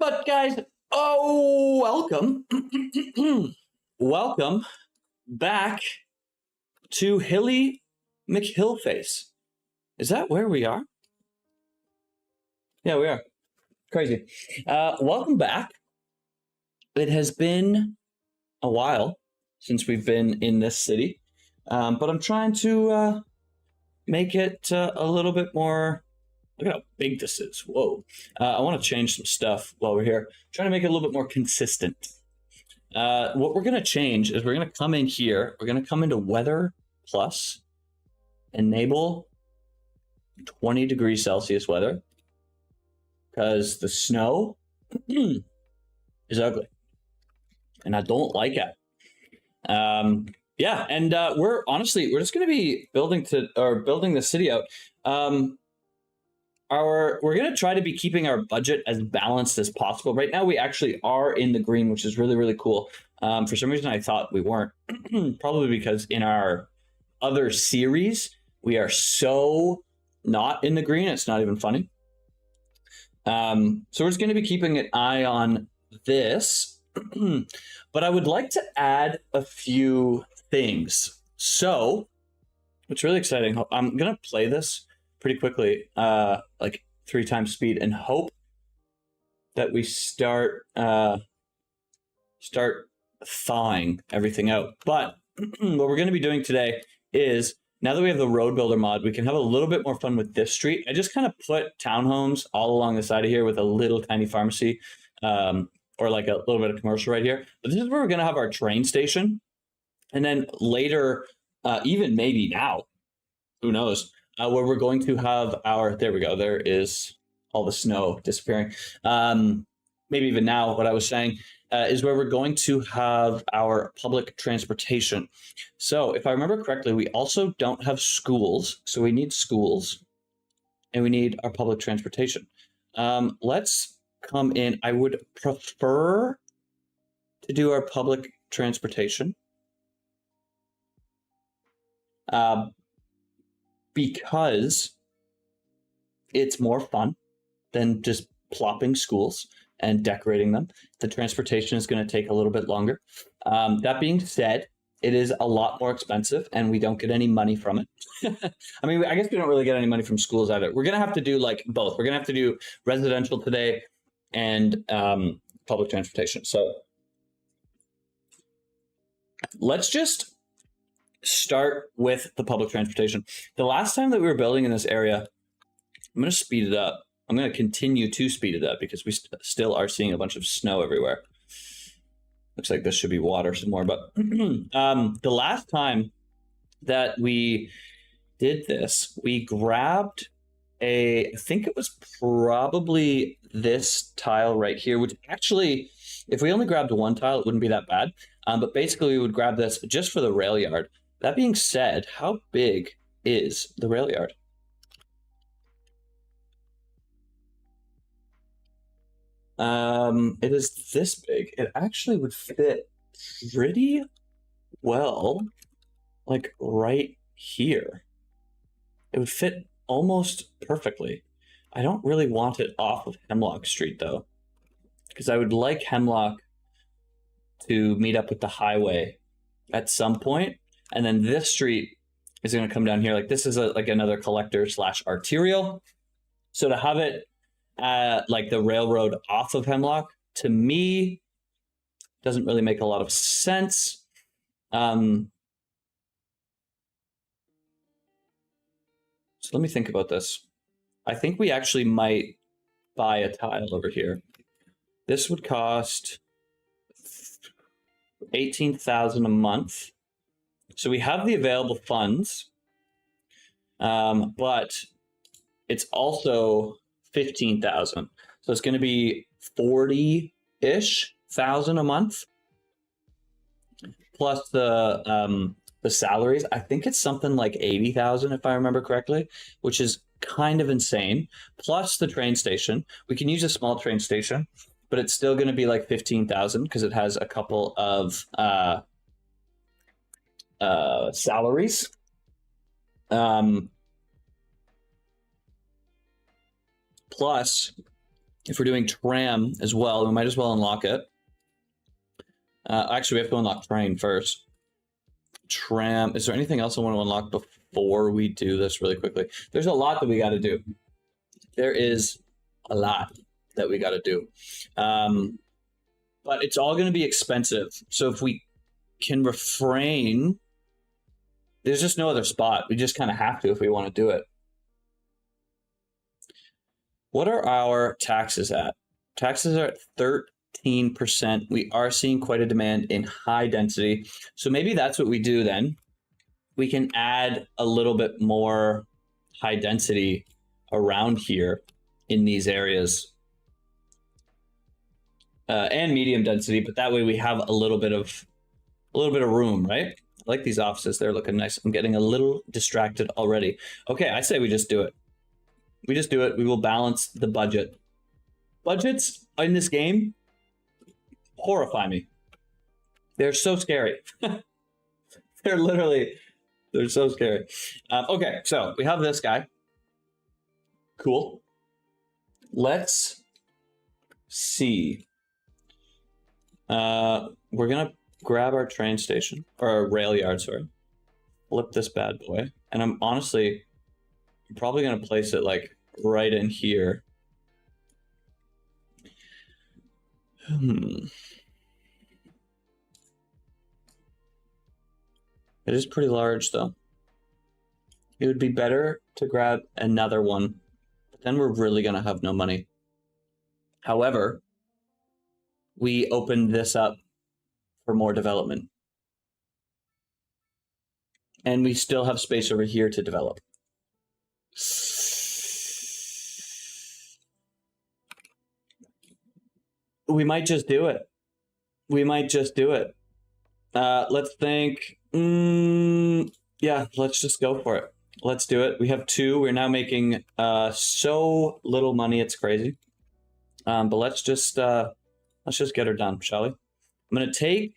But guys, welcome. Welcome back to Hilly McHillface. Is that where we are? Yeah, we are. Crazy. Welcome back. It has been a while since we've been in this city, but I'm trying to make it a little bit more. Look at how big this is. Whoa. I want to change some stuff while we're here. Trying to make it a little bit more consistent. What we're going to change is we're going to come in here. We're going to come into Weather Plus, enable 20 degrees Celsius weather, because the snow is ugly, and I don't like it. Yeah, and we're just going to be building the city out. We're going to try to be keeping our budget as balanced as possible. Right now, we actually are in the green, which is really, really cool. For some reason, I thought we weren't. Probably because in our other series, we are so not in the green. It's not even funny. So we're just going to be keeping an eye on this. But I would like to add a few things. So what's really exciting, I'm going to play this pretty quickly, like 3 times speed, and hope that we start thawing everything out. But what we're going to be doing today is, now that we have the road builder mod, we can have a little bit more fun with this street. I just kind of put townhomes all along the side of here with a little tiny pharmacy, or like a little bit of commercial right here. But this is where we're going to have our train station. And then later, even maybe now, who knows, where we're going to have our, there we go, there is all the snow disappearing. Maybe even now, what I was saying is where we're going to have our public transportation. So if I remember correctly, we also don't have schools. So we need schools and we need our public transportation. Let's come in. I would prefer to do our public transportation. Because it's more fun than just plopping schools and decorating them. The transportation is going to take a little bit longer. That being said, it is a lot more expensive and we don't get any money from it. I mean, I guess we don't really get any money from schools either. We're going to have to do like both. We're going to have to do residential today and public transportation. So let's just start with the public transportation. The last time that we were building in this area, I'm going to speed it up. I'm going to continue to speed it up because we still are seeing a bunch of snow everywhere. Looks like this should be water some more, but the last time that we did this, we grabbed I think it was probably this tile right here, which actually, if we only grabbed one tile, it wouldn't be that bad. But basically we would grab this just for the rail yard. That being said, how big is the rail yard? It is this big. It actually would fit pretty well, like right here. It would fit almost perfectly. I don't really want it off of Hemlock Street though, because I would like Hemlock to meet up with the highway at some point. And then this street is going to come down here. Like this is like another collector / arterial. So to have it like the railroad off of Hemlock, to me, doesn't really make a lot of sense. So let me think about this. I think we actually might buy a tile over here. This would cost 18,000 a month. So we have the available funds, but it's also 15,000. So it's going to be 40-ish thousand a month, plus the salaries. I think it's something like 80,000 if I remember correctly, which is kind of insane. Plus the train station. We can use a small train station, but it's still going to be like 15,000 because it has a couple of salaries. Plus If we're doing tram as well, we might as well unlock it. Actually, we have to unlock train first. Tram. Is there anything else I want to unlock before we do this really quickly? There's a lot that we got to do. There is a lot that we got to do. But it's all going to be expensive. So if we can refrain, there's just no other spot. We just kind of have to if we want to do it. What are our taxes at? Taxes are at 13%. We are seeing quite a demand in high density. So maybe that's what we do then. We can add a little bit more high density around here in these areas. And medium density, but that way we have a little bit of room, right? I like these offices. They're looking nice. I'm getting a little distracted already. Okay, I say we just do it. We just do it. We will balance the budget. Budgets in this game horrify me. They're so scary. They're so scary. Okay, so we have this guy. Cool. Let's see. We're going to grab our train station, or our rail yard, sorry. Flip this bad boy. And I'm probably going to place it like right in here. It is pretty large, though. It would be better to grab another one, but then we're really going to have no money. However, we open this up for more development. And we still have space over here to develop. We might just do it. Let's think. Yeah, let's just go for it. Let's do it. We have 2. We're now making so little money, it's crazy. But let's just get her done, shall we? I'm going to take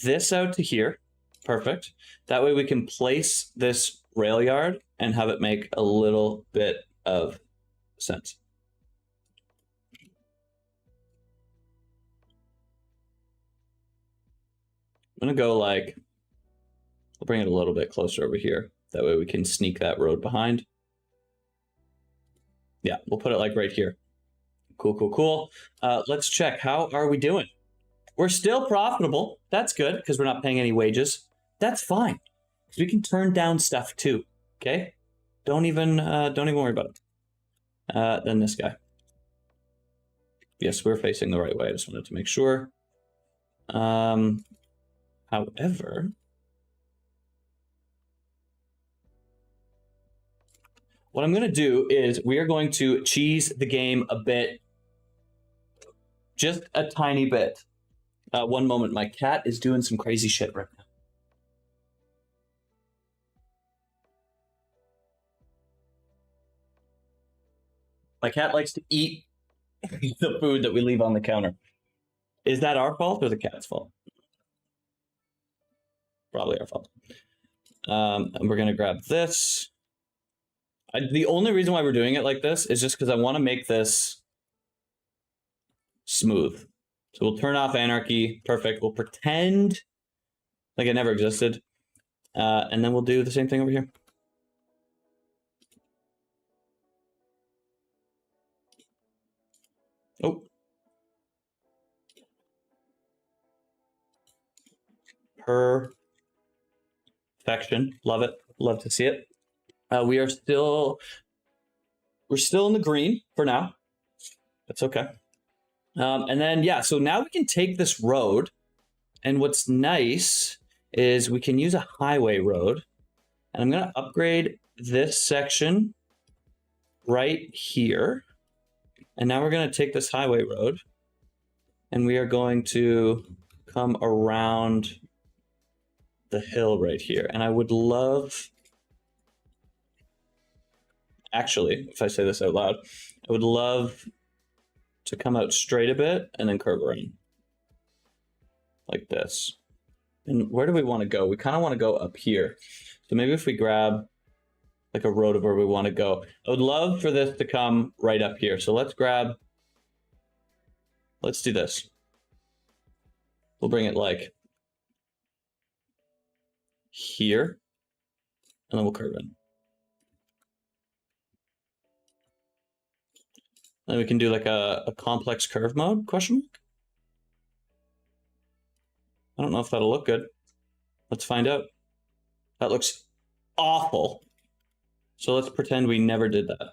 this out to here. Perfect. That way we can place this rail yard and have it make a little bit of sense. I'm going to go like, I'll bring it a little bit closer over here. That way we can sneak that road behind. Yeah, we'll put it like right here. Cool. Let's check. How are we doing? We're still profitable. That's good because we're not paying any wages. That's fine because we can turn down stuff too. Okay, don't even worry about it. Then this guy. Yes, we're facing the right way. I just wanted to make sure. However, what I'm going to do is we are going to cheese the game a bit. Just a tiny bit. One moment. My cat is doing some crazy shit right now. My cat likes to eat the food that we leave on the counter. Is that our fault or the cat's fault? Probably our fault. And we're going to grab this. The only reason why we're doing it like this is just because I want to make this smooth. So we'll turn off anarchy. Perfect. We'll pretend like it never existed. And then we'll do the same thing over here. Oh. Perfection. Love it. Love to see it. We're still in the green for now. That's okay. And then, yeah, so now we can take this road. And what's nice is we can use a highway road. And I'm going to upgrade this section right here. And now we're going to take this highway road. And we are going to come around the hill right here. And I would love... Actually, if I say this out loud, I would love to come out straight a bit and then curve around. Like this. And where do we want to go? We kind of want to go up here. So maybe if we grab like a road of where we want to go. I would love for this to come right up here. So let's grab let's do this. We'll bring it like here, and then we'll curve in. Then we can do like a complex curve mode, question mark? I don't know if that'll look good. Let's find out. That looks awful. So let's pretend we never did that.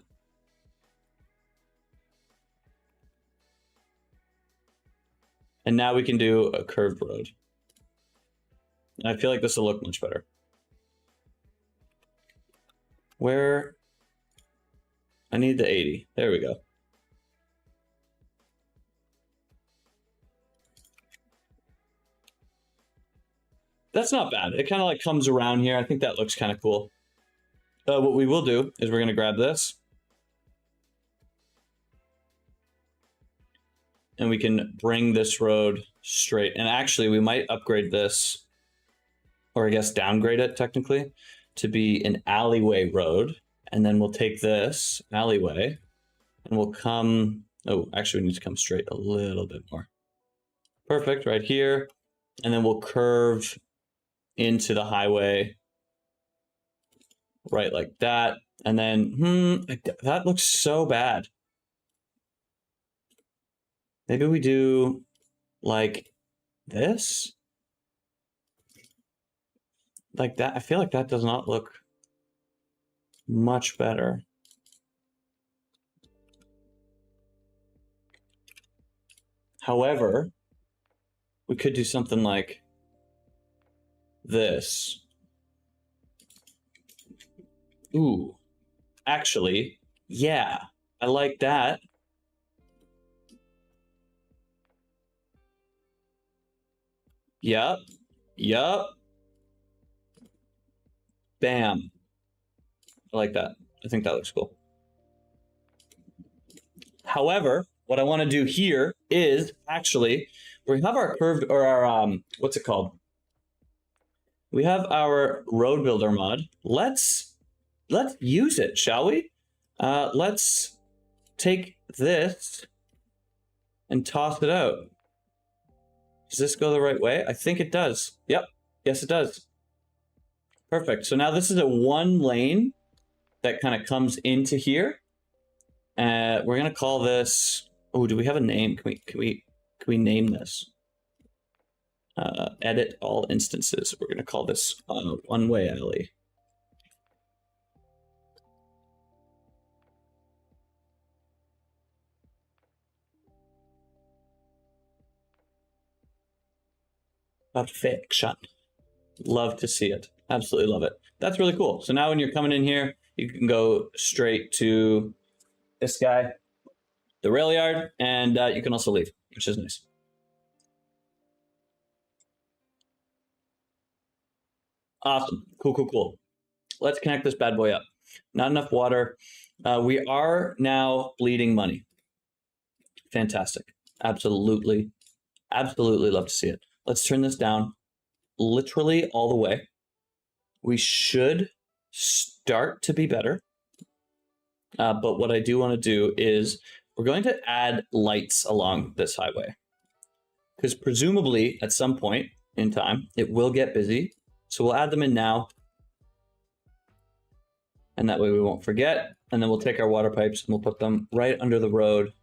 And now we can do a curved road. I feel like this will look much better. Where? I need the 80. There we go. That's not bad. It kind of like comes around here. I think that looks kind of cool. What we will do is we're going to grab this. And we can bring this road straight. And actually, we might upgrade this, or I guess downgrade it technically, to be an alleyway road. And then we'll take this alleyway and we'll come... Oh, actually, we need to come straight a little bit more. Perfect, right here. And then we'll curve into the highway right like that. And then, that looks so bad. Maybe we do like this? Like that. I feel like that does not look much better. However, we could do something like this. Ooh, actually, yeah, I like that. Yup. Bam. I like that. I think that looks cool. However, what I want to do here is actually, we have our curved, or our, what's it called? We have our road builder mod. Let's use it, shall we? Let's take this and toss it out. Does this go the right way? I think it does. Yep. Yes, it does. Perfect. So now this is a one lane that kind of comes into here. We're gonna call this. Oh, do we have a name? Can we name this? Edit all instances. We're gonna call this one-way alley. Perfection. Love to see it. Absolutely love it. That's really cool. So now when you're coming in here, you can go straight to this guy, the rail yard, and you can also leave, which is nice. Awesome. Cool. Let's connect this bad boy up. Not enough water. We are now bleeding money. Fantastic. Absolutely love to see it. Let's turn this down literally all the way. We should start to be better. But what I do want to do is we're going to add lights along this highway. Because presumably at some point in time, it will get busy. So we'll add them in now. And that way we won't forget. And then we'll take our water pipes and we'll put them right under the road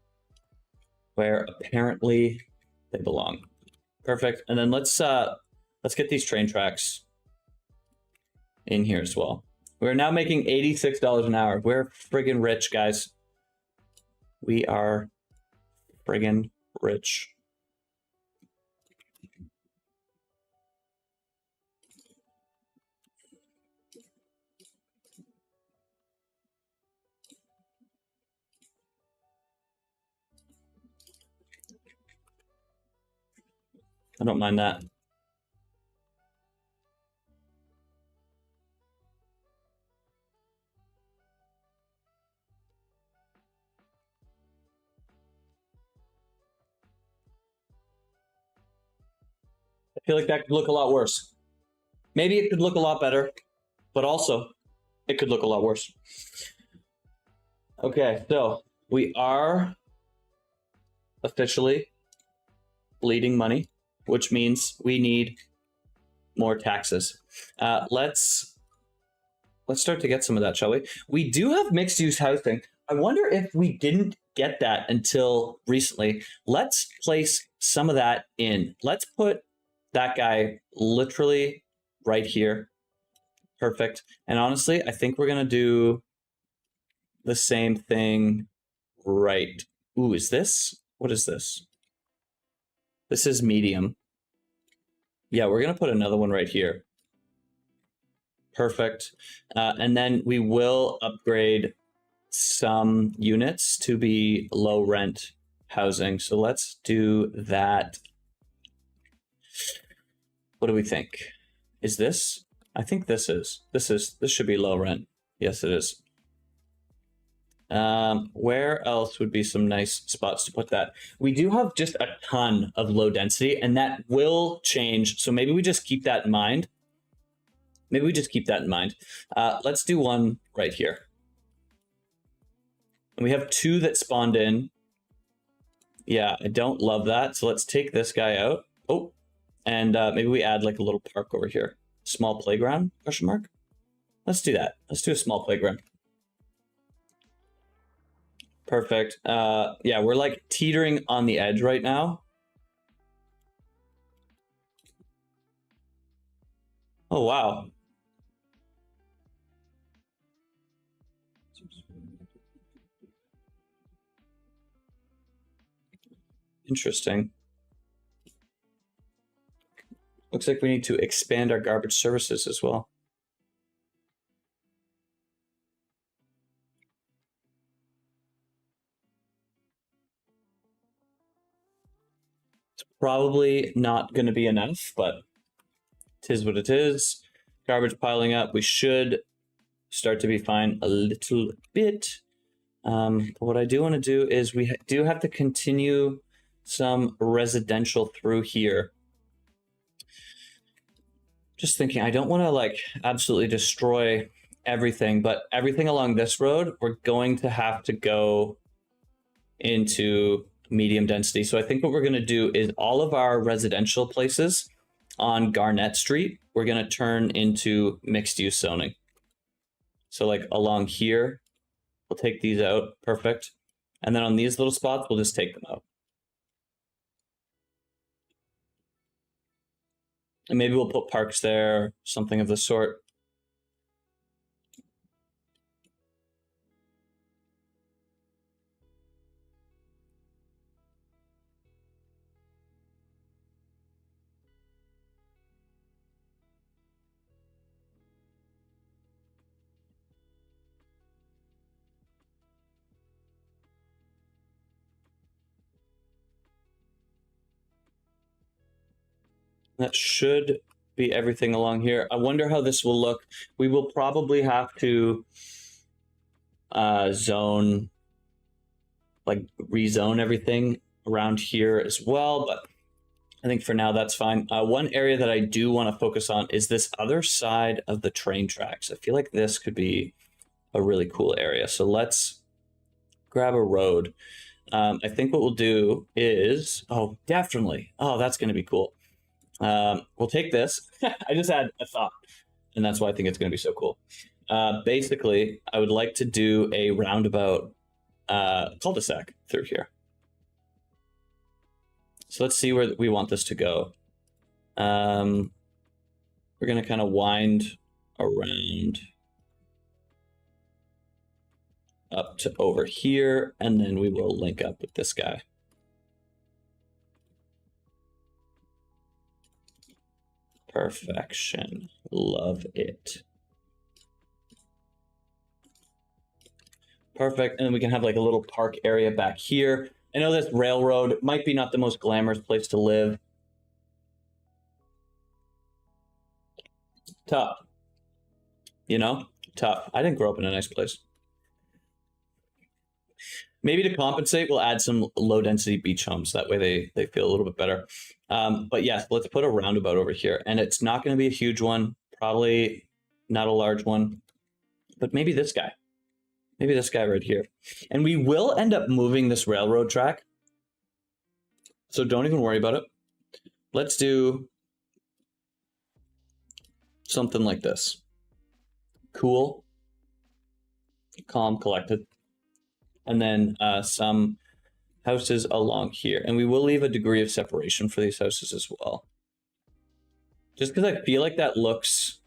where apparently they belong. Perfect. And then let's get these train tracks in here as well. We're now making $86 an hour. We're friggin' rich, guys. We are friggin' rich. I don't mind that. I feel like that could look a lot worse. Maybe it could look a lot better, but also it could look a lot worse. Okay, so we are officially bleeding money, which means we need more taxes. Let's start to get some of that, shall we? We do have mixed use housing. I wonder if we didn't get that until recently. Let's place some of that in. Let's put that guy literally right here. Perfect. And honestly, I think we're going to do the same thing right. Ooh, is this? What is this? This is medium. Yeah, we're going to put another one right here. Perfect. And then we will upgrade some units to be low rent housing. So let's do that. What do we think? Is this? I think this should be low rent. Yes, it is. Where else would be some nice spots to put that? We do have just a ton of low density, and that will change. So maybe we just keep that in mind. Let's do one right here. And we have two that spawned in. Yeah, I don't love that. So let's take this guy out. Oh, and maybe we add like a little park over here. Small playground, question mark? Let's do that. Let's do a small playground. Perfect. Yeah, we're like teetering on the edge right now. Oh, wow. Interesting. Looks like we need to expand our garbage services as well. It's probably not going to be enough, but it is what it is. Garbage piling up. We should start to be fine a little bit. But what I do want to do is we do have to continue some residential through here. Just thinking, I don't want to like absolutely destroy everything, but everything along this road, we're going to have to go into medium density. So I think what we're going to do is all of our residential places on Garnett Street, we're going to turn into mixed use zoning. So like along here, we'll take these out. Perfect. And then on these little spots, we'll just take them out. And maybe we'll put parks there, something of the sort. That should be everything along here. I wonder how this will look. We will probably have to rezone everything around here as well, but I think for now that's fine. One area that I do want to focus on is this other side of the train tracks. I feel like this could be a really cool area. So let's grab a road. I think what we'll do is, oh, definitely. Oh, that's going to be cool. We'll take this. I just had a thought, and that's why I think it's going to be so cool. Basically, I would like to do a roundabout cul-de-sac through here. So let's see where we want this to go. We're going to kind of wind around up to over here, and then we will link up with this guy. Perfection. Love it. Perfect. And then we can have like a little park area back here. I know this railroad might be not the most glamorous place to live. Tough. You know? Tough. I didn't grow up in a nice place. Maybe to compensate, we'll add some low-density beach homes. That way they feel a little bit better. But yes, let's put a roundabout over here. And it's not going to be a huge one. Probably not a large one. But maybe this guy. Maybe this guy right here. And we will end up moving this railroad track. So don't even worry about it. let's do something like this. Cool, calm, collected. And then some houses along here. And we will leave a degree of separation for these houses as well. Just because I feel like that looks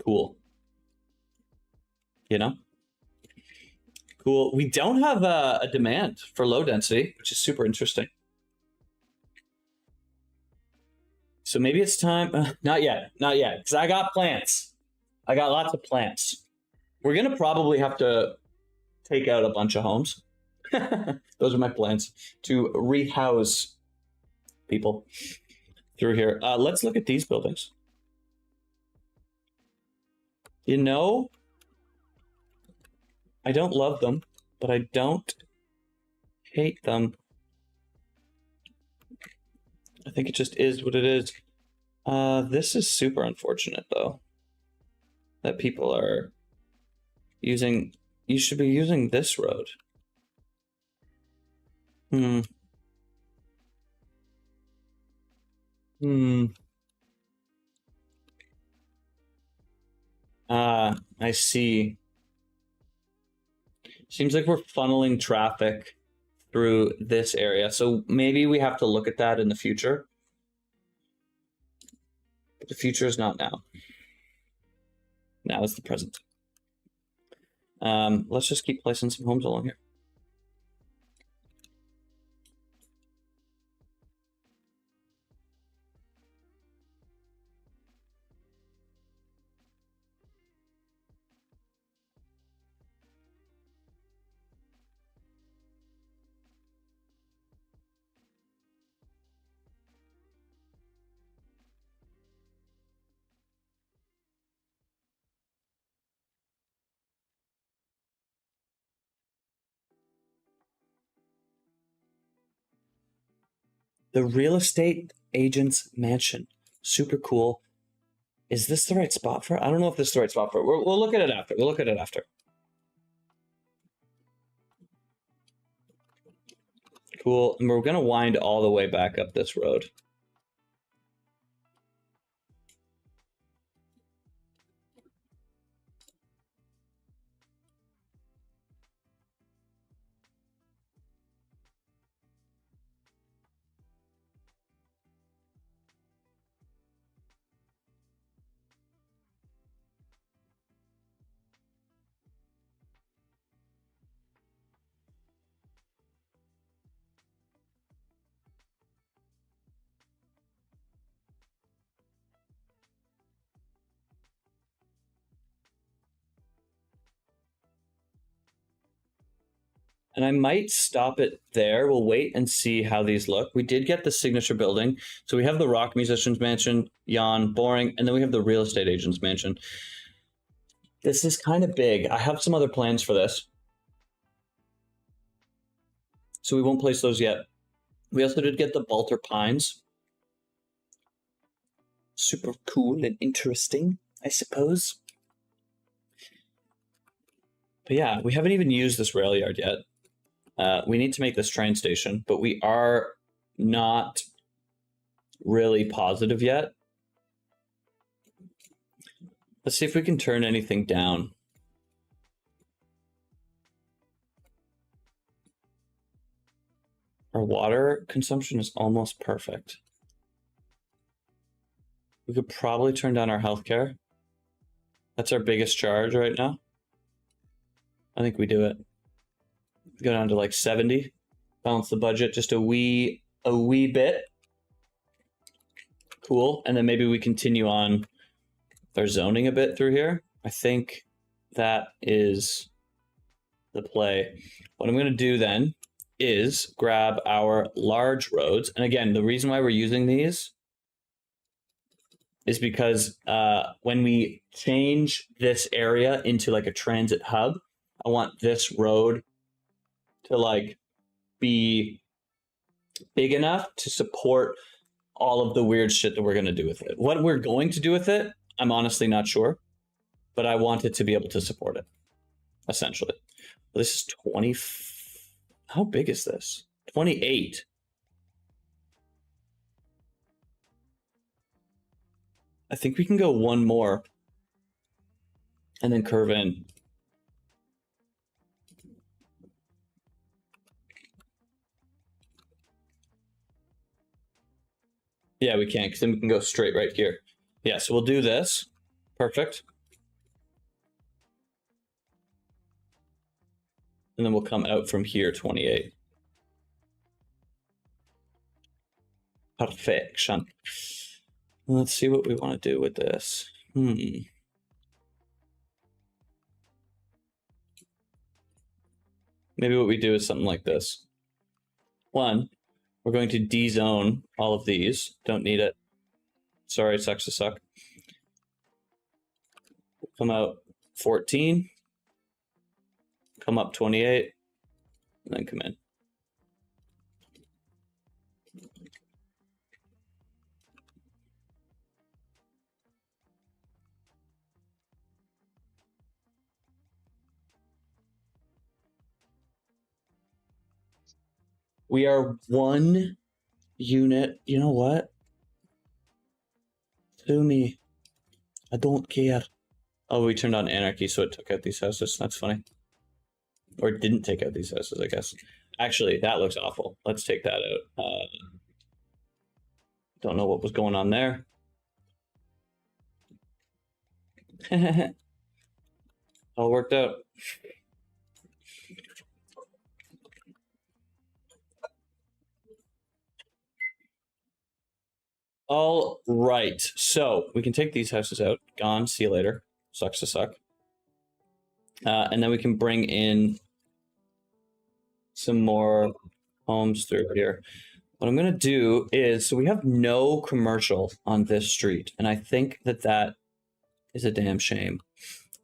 cool. You know? Cool. We don't have a demand for low density, which is super interesting. So maybe it's time. Not yet. Not yet. Because I got plants. I got lots of plants. We're going to probably have to take out a bunch of homes. Those are my plans to rehouse people through here. Let's look at these buildings. You know, I don't love them, but I don't hate them. I think it just is what it is. This is super unfortunate, though, that people are using. You should be using this road. I see. Seems like we're funneling traffic through this area. So maybe we have to look at that in the future. But the future is not now. Now is the present. Let's just keep placing some homes along here. The real estate agent's mansion. Super cool. Is this the right spot for it? I don't know if this is the right spot for it. We'll look at it after. We'll look at it after. Cool. And we're going to wind all the way back up this road. And I might stop it there. We'll wait and see how these look. We did get the signature building. So we have the rock musician's mansion, Jan, boring, and then we have the real estate agent's mansion. This is kind of big. I have some other plans for this. So we won't place those yet. We also did get the Balter Pines. Super cool and interesting, I suppose. But yeah, we haven't even used this rail yard yet. We need to make this train station, but we are not really positive yet. Let's see if we can turn anything down. Our water consumption is almost perfect. We could probably turn down our healthcare. That's our biggest charge right now. I think we do it. Go down to like 70. Balance the budget just a wee bit. Cool. And then maybe we continue on with our zoning a bit through here. I think that is the play. What I'm going to do then is grab our large roads. And again, the reason why we're using these is because when we change this area into like a transit hub, I want this road to like be big enough to support all of the weird shit that we're going to do with it. What we're going to do with it, I'm honestly not sure, but I want it to be able to support it, essentially. Well, this is 20. How big is this? 28. I think we can go one more and then curve in. Yeah, we can, because then we can go straight right here. Yeah, so we'll do this. Perfect. And then we'll come out from here, 28. Perfection. Let's see what we want to do with this. Maybe what we do is something like this. One, we're going to de-zone all of these. Don't need it. Sorry, sucks to suck. Come out 14. Come up 28. And then come in. We are one unit. You know what? Sue me. I don't care. Oh, we turned on anarchy, so it took out these houses. That's funny. Or it didn't take out these houses, I guess. Actually, that looks awful. Let's take that out. Don't know what was going on there. All worked out. All right, so we can take these houses out. Gone, see you later. Sucks to suck. And then we can bring in some more homes through here. What I'm going to do is, so we have no commercial on this street, and I think that that is a damn shame.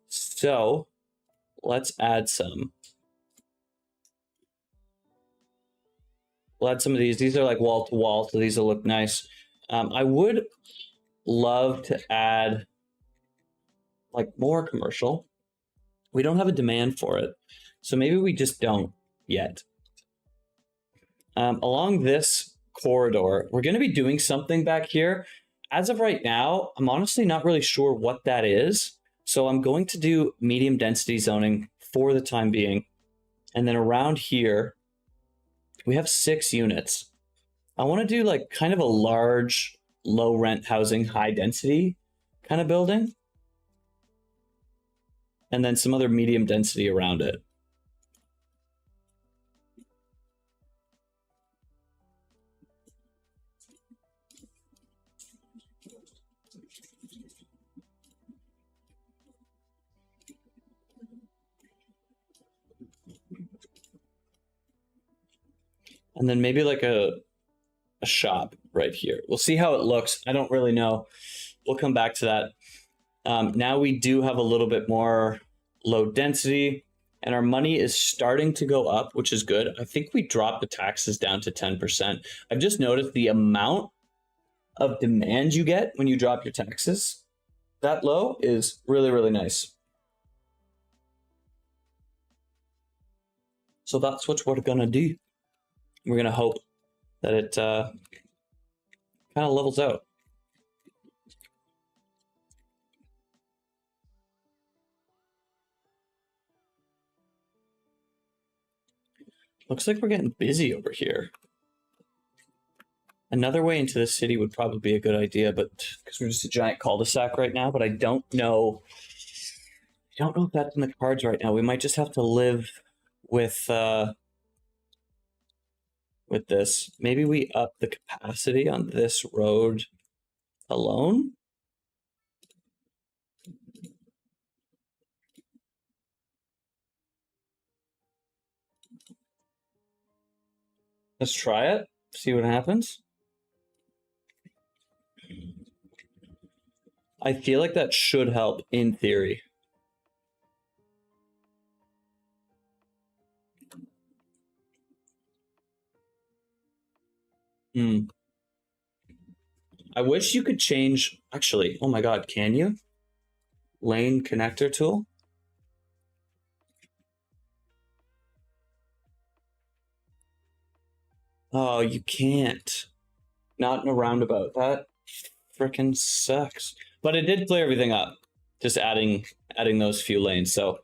So let's add some. We'll add some of these. These are like wall to wall, so these will look nice. I would love to add like more commercial. We don't have a demand for it, so maybe we just don't yet. Along this corridor, we're going to be doing something back here. As of right now, I'm honestly not really sure what that is. So I'm going to do medium density zoning for the time being. And then around here, we have 6 units. I want to do like kind of a large, low rent housing, high density kind of building. And then some other medium density around it. And then maybe like a shop right here. We'll see how it looks. I don't really know. We'll come back to that. Now we do have a little bit more low density, and our money is starting to go up, which is good. I think we dropped the taxes down to 10%. I've just noticed the amount of demand you get when you drop your taxes that low is really, really nice. So that's what we're going to do. We're going to hope that it kind of levels out. Looks like we're getting busy over here. Another way into the city would probably be a good idea, but because we're just a giant cul-de-sac right now, but I don't know. I don't know if that's in the cards right now. We might just have to live with this. Maybe we up the capacity on this road alone. Let's try it, see what happens. I feel like that should help in theory. I wish you could change, actually, oh my God, can you? Lane connector tool? Oh, you can't. Not in a roundabout. That freaking sucks. But it did clear everything up, just adding those few lanes. So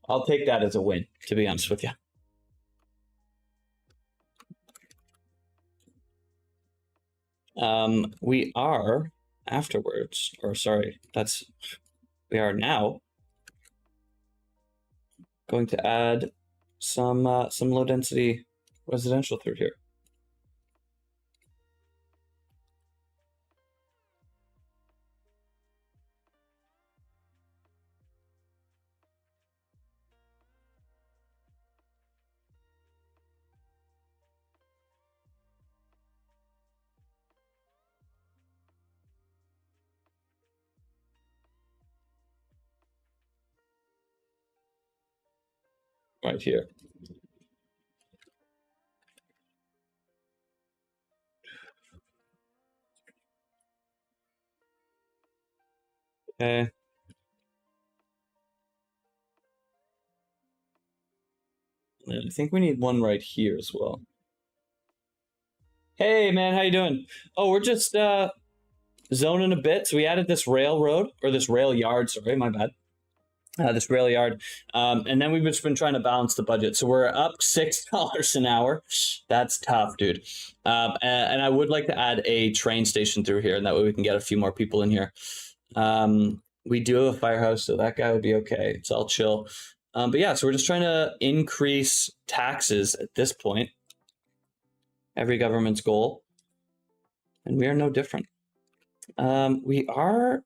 I'll take that as a win, to be honest with you. We are afterwards, or sorry, we are now going to add some low density residential through here. Right here. Okay. And I think we need one right here as well. Hey man, how you doing? Oh, we're just zoning a bit. So we added this railroad, or this rail yard, sorry, my bad. This rail yard. And then we've just been trying to balance the budget. So we're up $6 an hour. That's tough, dude. And I would like to add a train station through here, and that way we can get a few more people in here. We do have a firehouse, so that guy would be okay. It's all chill. But yeah, so we're just trying to increase taxes at this point. Every government's goal. And we are no different. Our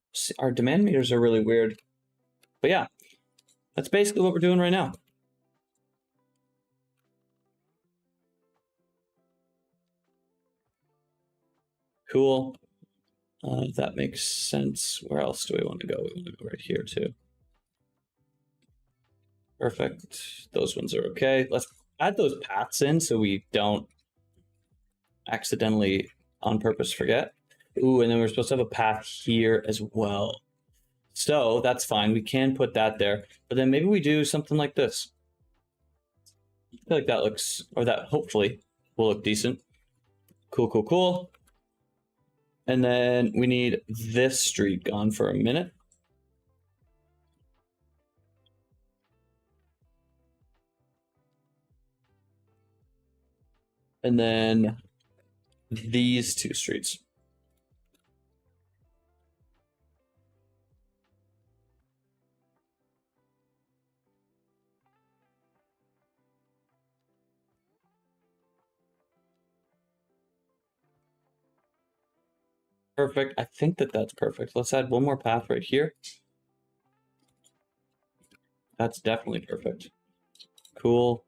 demand meters are really weird. But yeah, that's basically what we're doing right now. Cool. That makes sense. Where else do we want to go? We want to go right here too. Perfect. Those ones are okay. Let's add those paths in so we don't accidentally on purpose forget. Ooh, and then we're supposed to have a path here as well. So that's fine. We can put that there. But then maybe we do something like this. I feel like that looks, or that hopefully will look decent. Cool, cool, cool. And then we need this street gone for a minute. And then these two streets. Perfect. I think that's perfect. Let's add one more path right here. That's definitely perfect. Cool.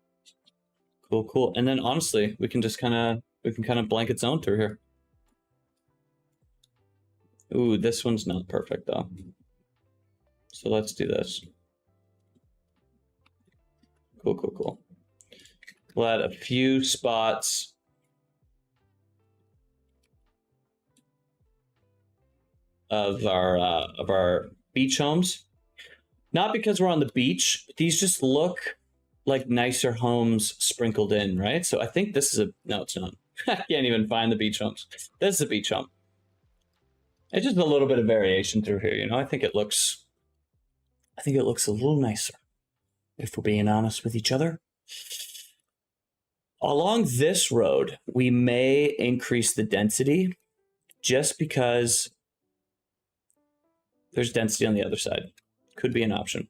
Cool, cool. And then honestly, we can just kind of blanket zone through here. Ooh, this one's not perfect though. So let's do this. Cool, cool, cool. We'll add a few spots of our beach homes. Not because we're on the beach. These just look like nicer homes sprinkled in, right? So I think this is no, it's not. I can't even find the beach homes. This is a beach home. It's just a little bit of variation through here, you know. I think it looks a little nicer, if we're being honest with each other. Along this road, we may increase the density just because there's density on the other side. Could be an option.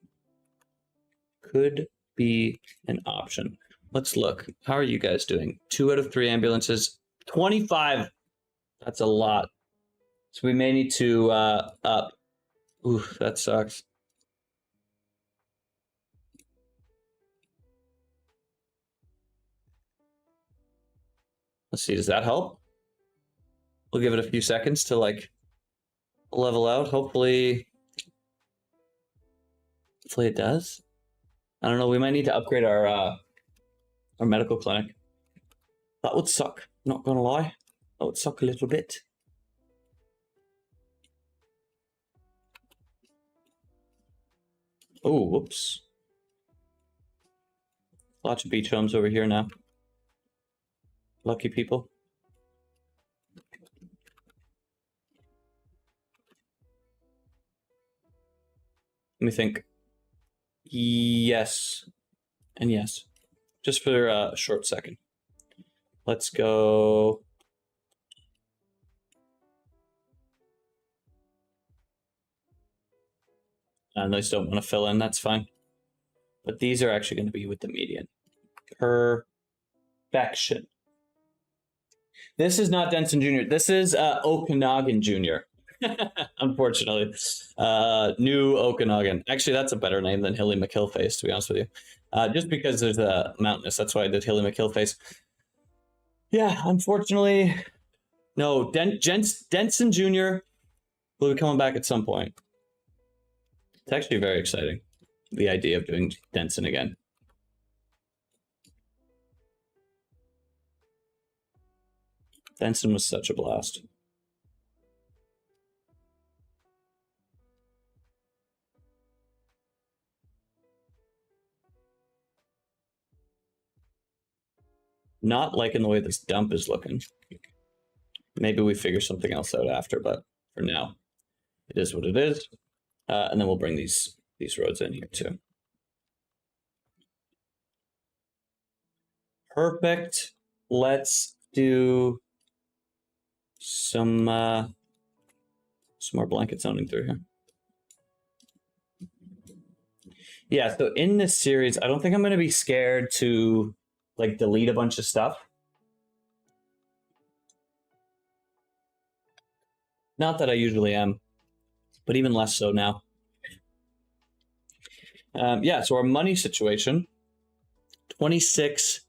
Could be an option. Let's look. How are you guys doing? 2 out of 3 ambulances. 25. That's a lot. So we may need to up. Oof, that sucks. Let's see, does that help? We'll give it a few seconds to like level out. Hopefully it does. I don't know. We might need to upgrade our medical clinic. That would suck. Not gonna lie, that would suck a little bit. Oh, whoops. Lots of beach homes over here now. Lucky people. me think. Yes. And yes. Just for a short second. Let's go. And those don't want to fill in. That's fine. But these are actually going to be with the median. Perfection. This is not Denson Jr. This is Okanagan Jr. Unfortunately. New Okanagan. Actually, that's a better name than Hilly McKillface, to be honest with you. Just because there's a mountainous. That's why I did Hilly McKillface. Yeah, unfortunately. No, Denson Jr. will be coming back at some point. It's actually very exciting, the idea of doing Denson again. Denson was such a blast. Not liking the way this dump is looking. Maybe we figure something else out after, but for now, it is what it is. And then we'll bring these roads in here too. Perfect. Let's do some more blanket zoning through here. Yeah, so in this series, I don't think I'm going to be scared to like delete a bunch of stuff. Not that I usually am, but even less so now. Yeah, so our money situation, 26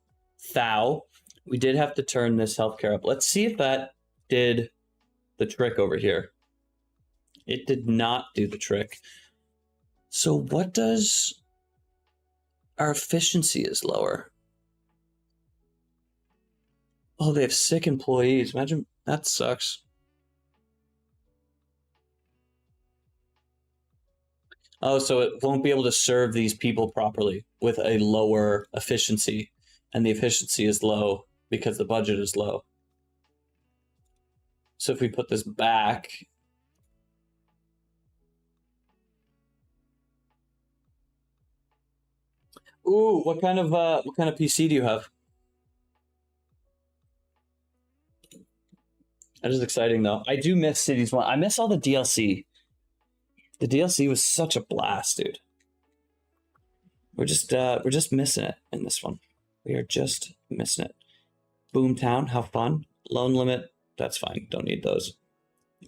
thou. We did have to turn this healthcare up. Let's see if that did the trick over here. It did not do the trick. So what does our efficiency is lower? Oh, they have sick employees. Imagine that sucks. Oh, so it won't be able to serve these people properly with a lower efficiency, and the efficiency is low because the budget is low. So if we put this back, ooh, what kind of PC do you have? That is exciting though. I do miss Cities 1. I miss all the DLC. The DLC was such a blast, dude. We're just missing it in this one. We are just missing it. Boomtown, how fun. Loan limit, that's fine. Don't need those.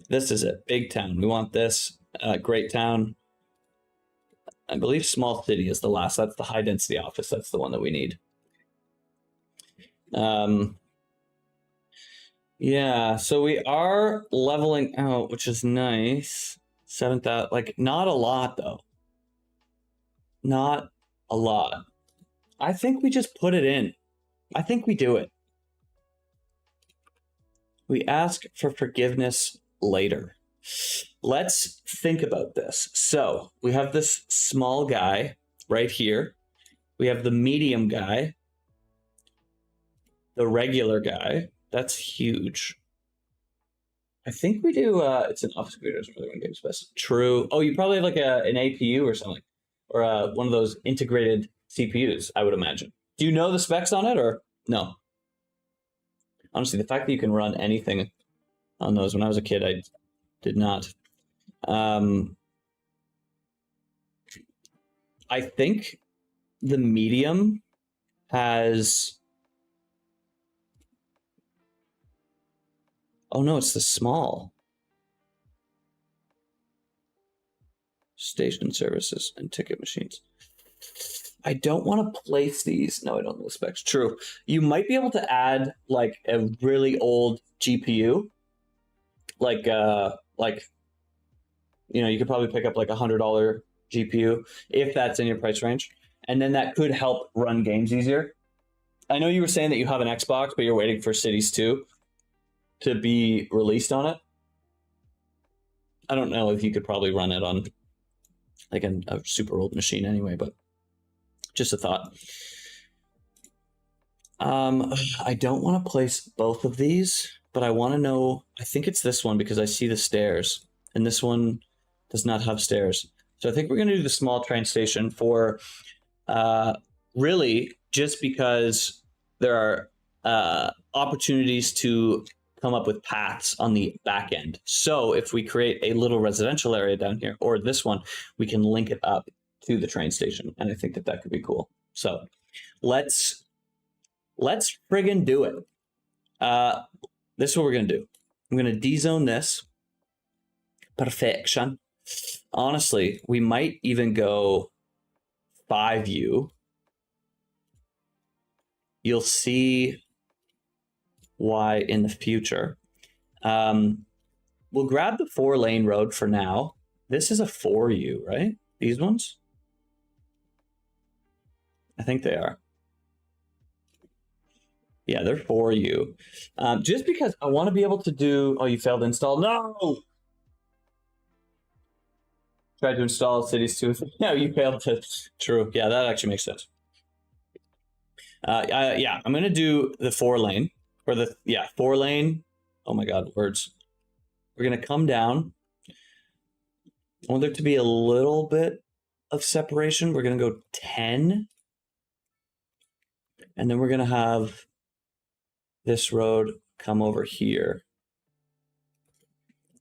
This is it. Big town. We want this. Great town. I believe small city is the last. That's the high density office. That's the one that we need. Yeah, so we are leveling out, which is nice. 7,000, like not a lot though. Not a lot. I think we just put it in. I think we do it. We ask for forgiveness later. Let's think about this. So we have this small guy right here. We have the medium guy. The regular guy. That's huge. I think we do, it's an office computer, it's really one game's best. True. Oh, you probably have like an APU or something. Or one of those integrated CPUs, I would imagine. Do you know the specs on it or no? Honestly, the fact that you can run anything on those, when I was a kid, I did not. I think the medium has... Oh no, it's the small. Station services and ticket machines. I don't want to place these. No, I don't know the specs. True. You might be able to add like a really old GPU. Like you could probably pick up like $100 GPU if that's in your price range. And then that could help run games easier. I know you were saying that you have an Xbox, but you're waiting for Cities 2 to be released on it. I don't know if you could probably run it on like a super old machine anyway, but just a thought. I don't want to place both of these, but I want to know, I think it's this one because I see the stairs and this one does not have stairs. So I think we're going to do the small train station for really just because there are opportunities to come up with paths on the back end. So if we create a little residential area down here, or this one, we can link it up to the train station. And I think that that could be cool. So let's friggin' do it. This is what we're going to do. I'm going to dezone this. Perfection. Honestly, we might even go 5U. You'll see why in the future. We'll grab the 4-lane road for now. This is a 4U, right? These ones? I think they are. Yeah, they're 4U. Just because I want to be able to do... Oh, you failed to install. No! Tried to install cities too. No, you failed to... True. Yeah, that actually makes sense. Yeah, I'm going to do the 4-lane. Or the... Yeah, 4-lane. Oh my god, words. We're going to come down. I want there to be a little bit of separation. We're going to go 10. And then we're going to have this road come over here.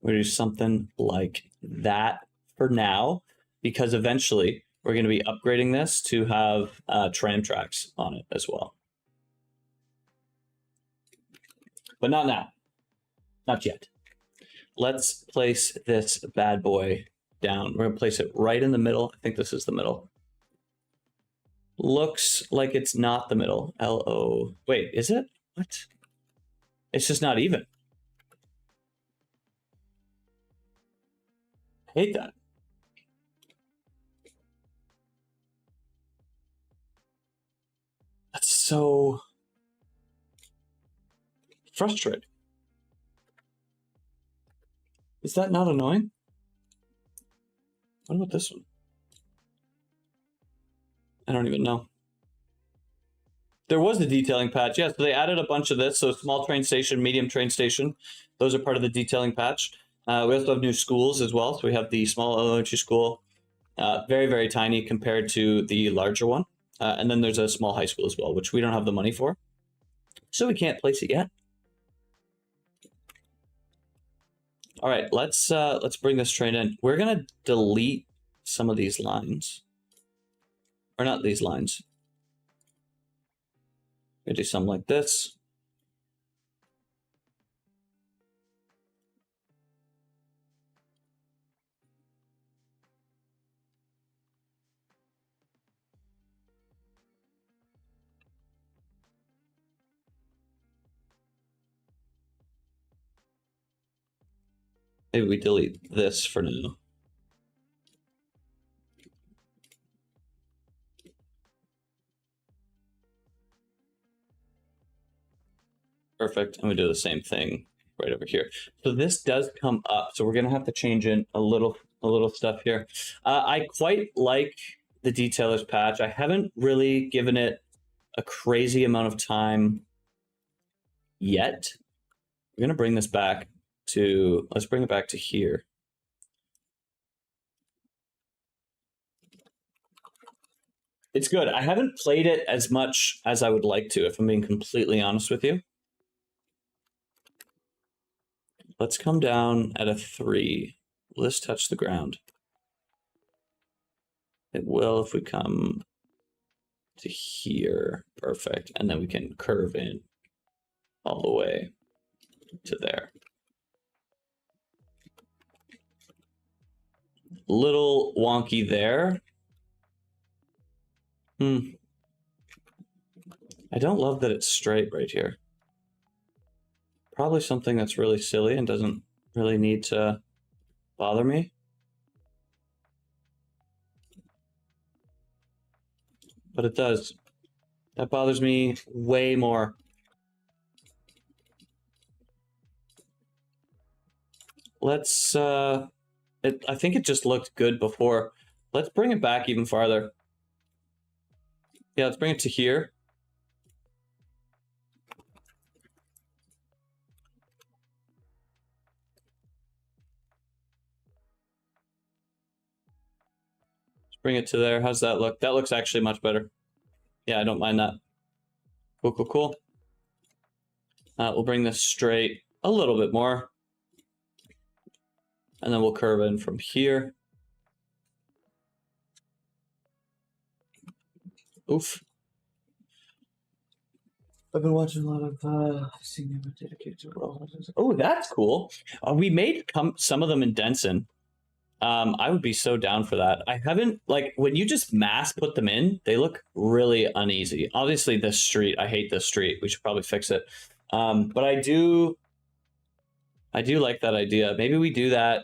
We're going to do something like that for now, because eventually we're going to be upgrading this to have tram tracks on it as well. But not now. Not yet. Let's place this bad boy down. We're going to place it right in the middle. I think this is the middle. Looks like it's not the middle. L-O. Wait, is it? What? It's just not even. I hate that. That's so frustrating. Is that not annoying? What about this one? I don't even know. There was the detailing patch. Yes, so they added a bunch of this. So small train station, medium train station. Those are part of the detailing patch. We also have new schools as well. So we have the small elementary school. Very, very tiny compared to the larger one. And then there's a small high school as well, which we don't have the money for. So we can't place it yet. All right, let's bring this train in. We're going to delete some of these lines. Or not these lines. We're going to do something like this. Maybe we delete this for now. Perfect, and we do the same thing right over here. So this does come up, so we're gonna have to change in a little stuff here. I quite like the detailers patch. I haven't really given it a crazy amount of time yet. We're gonna bring this back to, let's bring it back to here. It's good. I haven't played it as much as I would like to, if I'm being completely honest with you. Let's come down at a 3. Will this touch the ground? It will if we come to here. Perfect. And then we can curve in all the way to there. Little wonky there. I don't love that it's straight right here. Probably something that's really silly and doesn't really need to bother me. But it does. That bothers me way more. Let's, I think it just looked good before. Let's bring it back even farther. Yeah, let's bring it to here. Bring it to there. How's that look? That looks actually much better. Yeah, I don't mind that. Cool, cool, cool. We'll bring this straight a little bit more. And then we'll curve in from here. Oof. I've been watching a lot of dedicated to roles. Oh, that's cool. We made some of them in Denson. I would be so down for that. I haven't, like, when you just mass put them in, they look really uneasy. Obviously, this street, I hate this street. We should probably fix it. But I do like that idea. Maybe we do that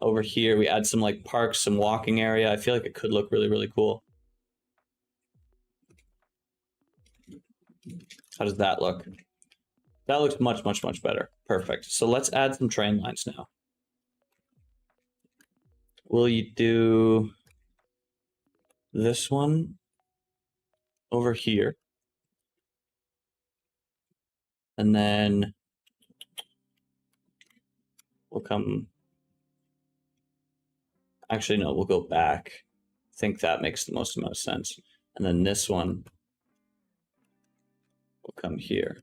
over here. We add some like parks, some walking area. I feel like it could look really, really cool. How does that look? That looks much, much, much better. Perfect. So let's add some train lines now. Will you do this one over here? And then we'll come... Actually, no, we'll go back. I think that makes the most amount of sense. And then this one will come here.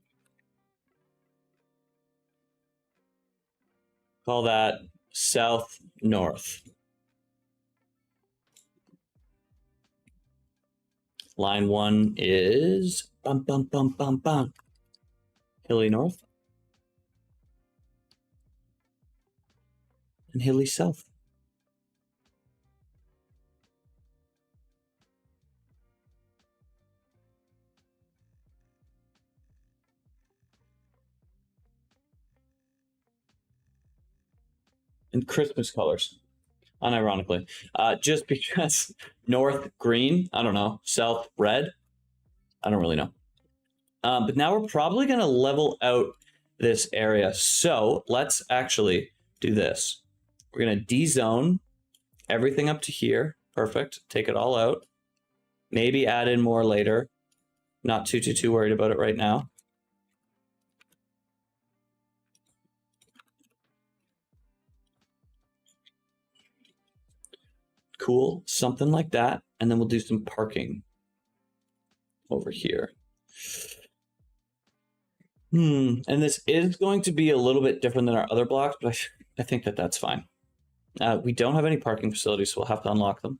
Call that south-north. Line 1 is bum, bum, bum, bum, bum. Hilly north. And hilly south. And Christmas colors, unironically. Just because north green, I don't know, south red, I don't really know. But now we're probably going to level out this area. So let's actually do this. We're going to de-zone everything up to here. Perfect. Take it all out. Maybe add in more later. Not too worried about it right now. Cool, something like that. And then we'll do some parking over here. And this is going to be a little bit different than our other blocks, but I think that that's fine. We don't have any parking facilities, so we'll have to unlock them.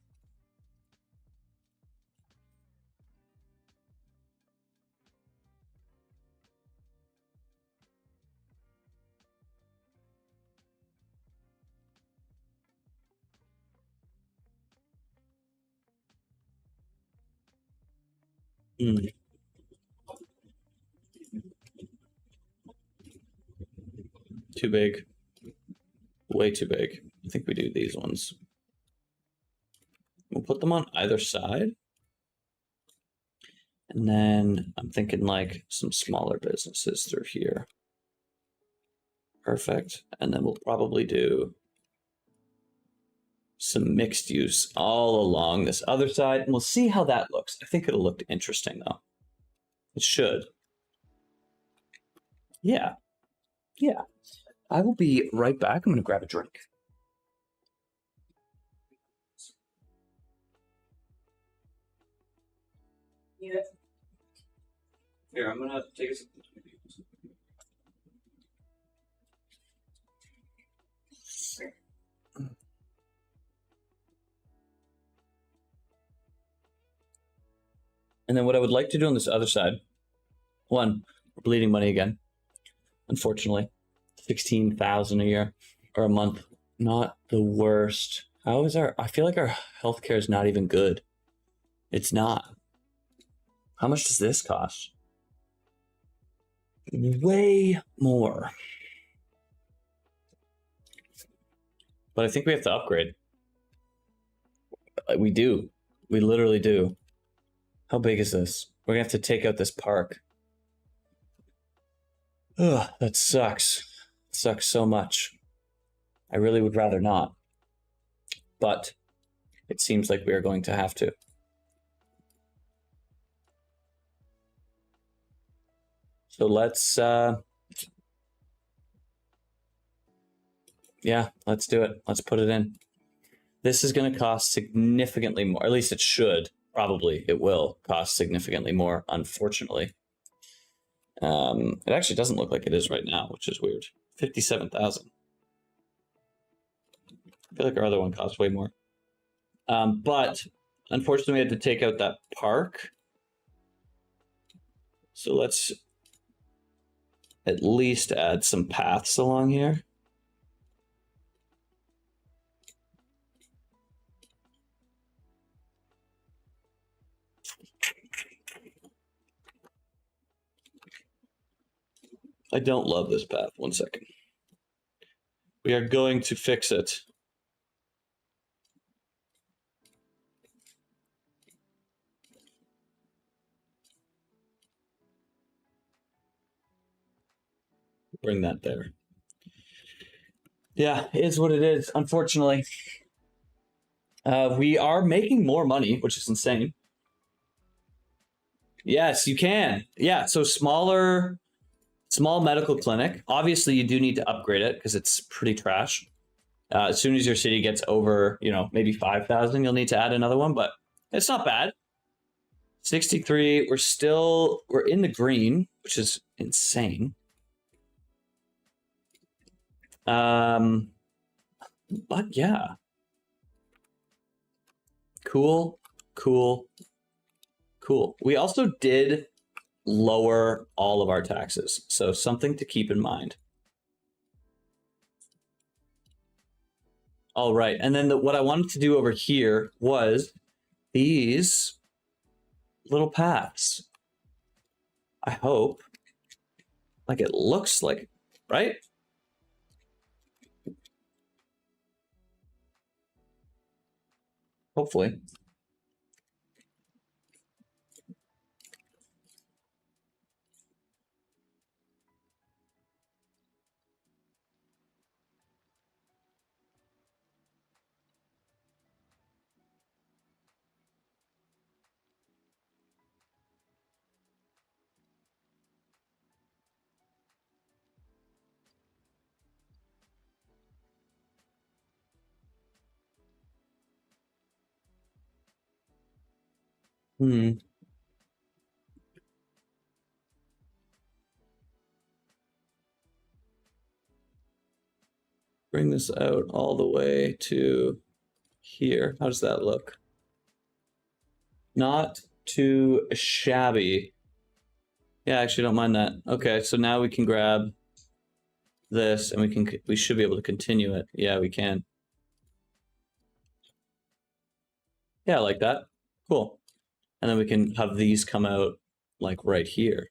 Too big. Way too big. I think we do these ones. We'll put them on either side. And then I'm thinking like some smaller businesses through here. Perfect. And then we'll probably do some mixed use all along this other side. And we'll see how that looks. I think it'll look interesting though. It should. Yeah. Yeah. I will be right back. I'm going to grab a drink. Yeah. Here, I'm going to take a sip. And then what I would like to do on this other side, one, we're bleeding money again, unfortunately. 16,000 a year or a month. Not the worst. How is I feel like our healthcare is not even good. It's not. How much does this cost? Way more. But I think we have to upgrade. We do. We literally do. How big is this? We're gonna have to take out this park. Ugh, that sucks. It sucks so much. I really would rather not. But it seems like we are going to have to. So let's, yeah, let's do it. Let's put it in. This is going to cost significantly more. At least it should. Probably it will cost significantly more, unfortunately. It actually doesn't look like it is right now, which is weird. 57,000. I feel like our other one costs way more. But unfortunately, we had to take out that park. So let's at least add some paths along here. I don't love this path. 1 second. We are going to fix it. Bring that there. Yeah, it is what it is, unfortunately. We are making more money, which is insane. Yes, you can. Yeah, so small medical clinic. Obviously, you do need to upgrade it because it's pretty trash. As soon as your city gets over, maybe 5,000, you'll need to add another one, but it's not bad. 63. We're in the green, which is insane. But yeah. Cool. We also did lower all of our taxes, so something to keep in mind. All right, and then what I wanted to do over here was these little paths. I hope, like it looks like, right? Hopefully. Bring this out all the way to here. How does that look? Not too shabby. Yeah, I actually don't mind that. Okay, so now we can grab this and we should be able to continue it. Yeah, we can. Yeah, I like that. Cool. And then we can have these come out like right here.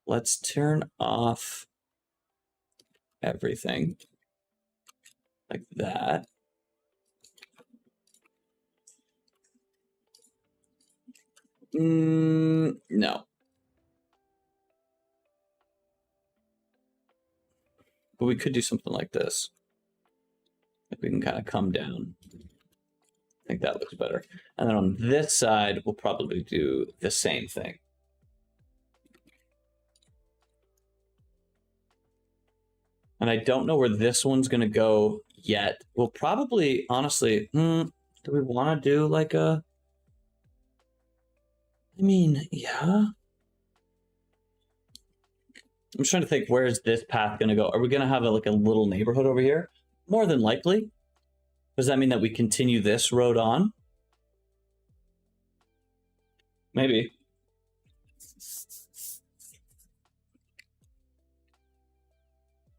Let's turn off everything like that. No. But we could do something like this. Like we can kind of come down. I think that looks better. And then on this side, we'll probably do the same thing. And I don't know where this one's going to go yet. We'll probably, honestly, do we want to do like a... I mean, yeah. I'm trying to think, where is this path going to go? Are we going to have like a little neighborhood over here? More than likely. Does that mean that we continue this road on? Maybe.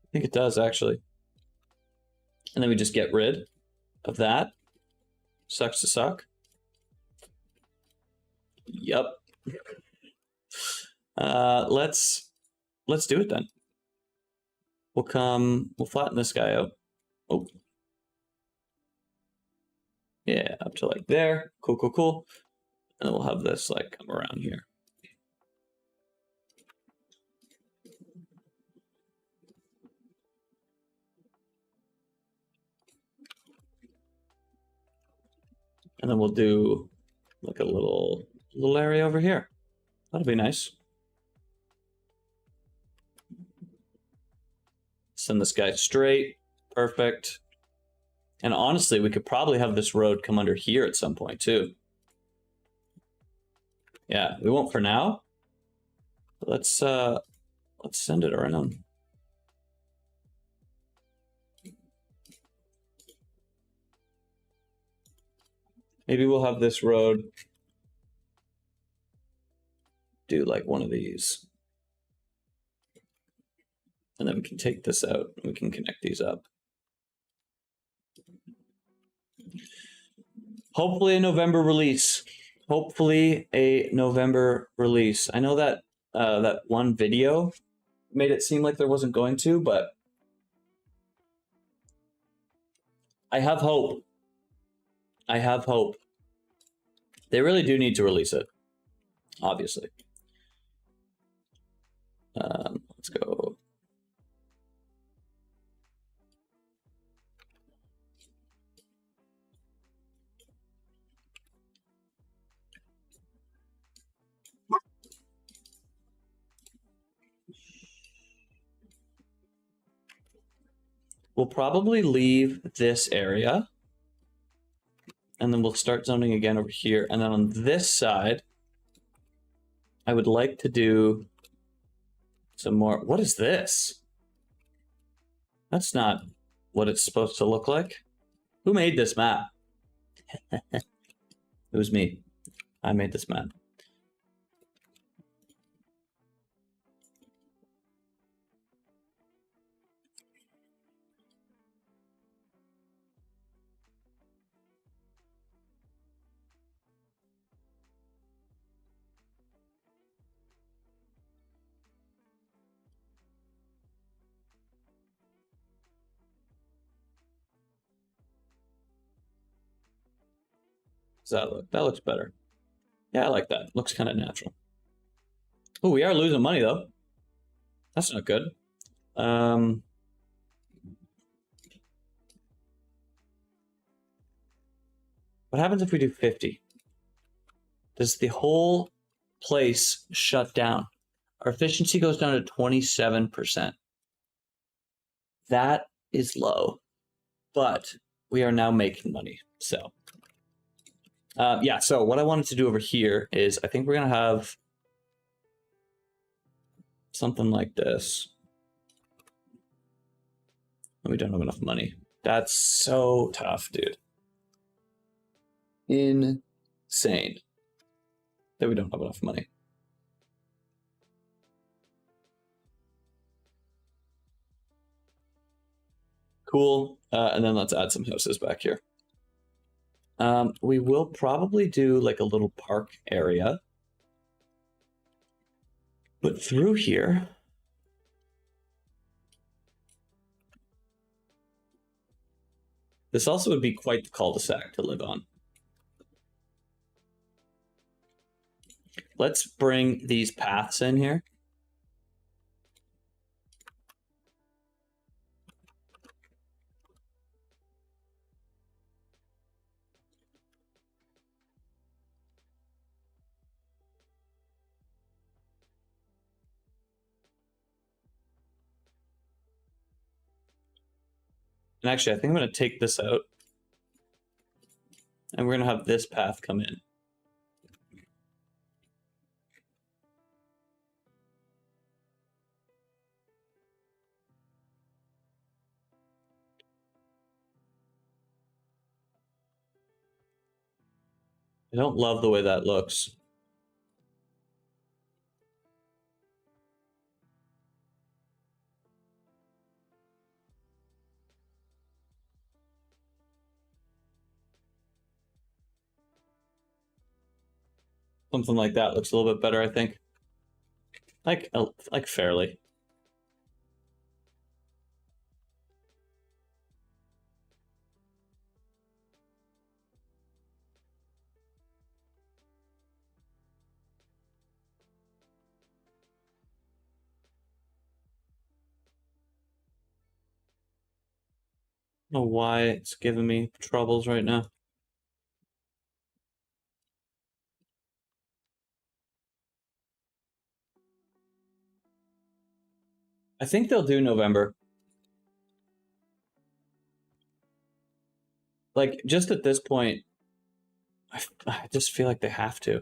I think it does, actually. And then we just get rid of that. Sucks to suck. Yep. Let's do it then. We'll flatten this guy out. Oh. Yeah, up to like there. Cool. And then we'll have this like come around here. And then we'll do like a little area over here. That'll be nice. Send this guy straight. Perfect. And honestly, we could probably have this road come under here at some point too. Yeah, we won't for now. Let's send it around. Maybe we'll have this road do like one of these. And then we can take this out and we can connect these up. Hopefully a November release. Hopefully a November release. I know that that one video made it seem like there wasn't going to, but I have hope. I have hope. They really do need to release it, obviously. Let's go. We'll probably leave this area. And then we'll start zoning again over here. And then on this side, I would like to do some more. What is this? That's not what it's supposed to look like. Who made this map? It was me. I made this map. Does that look? That looks better. Yeah, I like that. Looks kind of natural. Oh, we are losing money though. That's not good. What happens if we do 50? Does the whole place shut down? Our efficiency goes down to 27%. That is low, but we are now making money. So, yeah, so what I wanted to do over here is I think we're going to have something like this. We don't have enough money. That's so tough, dude. Insane that we don't have enough money. Cool. And then let's add some houses back here. We will probably do like a little park area. But through here, this also would be quite the cul-de-sac to live on. Let's bring these paths in here. And actually, I think I'm going to take this out. And we're going to have this path come in. I don't love the way that looks. Something like that looks a little bit better, I think. Like fairly. I don't know why it's giving me troubles right now. I think they'll do November. Like, just at this point, I just feel like they have to.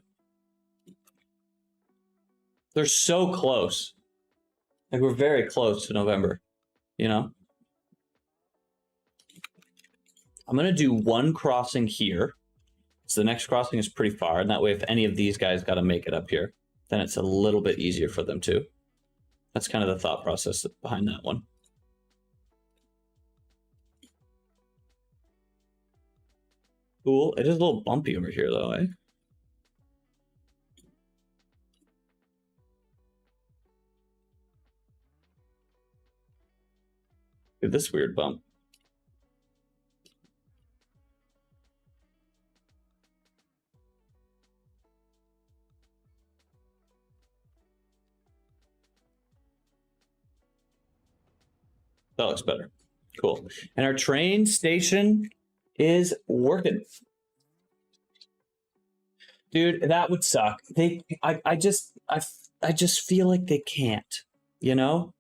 They're so close. Like, we're very close to November, you know? I'm going to do one crossing here. So the next crossing is pretty far. And that way, if any of these guys got to make it up here, then it's a little bit easier for them too. That's kind of the thought process behind that one. Cool. It is a little bumpy over here, though, eh? Look at this weird bump. That looks better. Cool. And our train station is working. Dude, that would suck. I just feel like they can't, you know?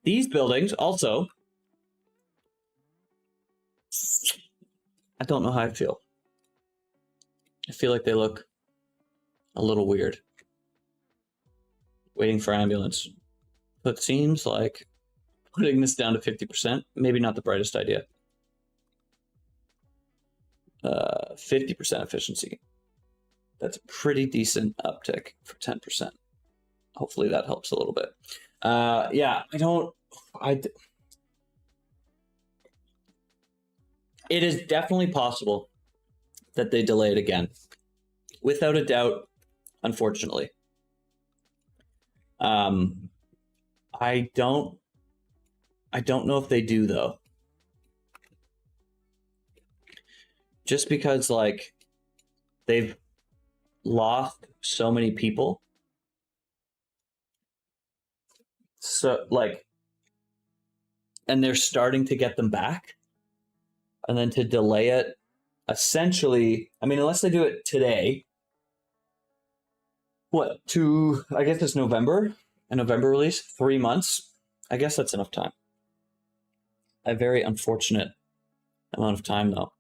These buildings also, I don't know how I feel. I feel like they look a little weird. Waiting for ambulance. So it seems like putting this down to 50%, maybe not the brightest idea. 50% efficiency. That's a pretty decent uptick for 10%. Hopefully that helps a little bit. Yeah, it is definitely possible that they delay it again. Without a doubt, unfortunately. I don't know if they do, though. Just because, like, they've lost so many people. So, like, and they're starting to get them back. And then to delay it, essentially, I mean, unless they do it today, I guess it's November, a November release, 3 months. I guess that's enough time. A very unfortunate amount of time, though.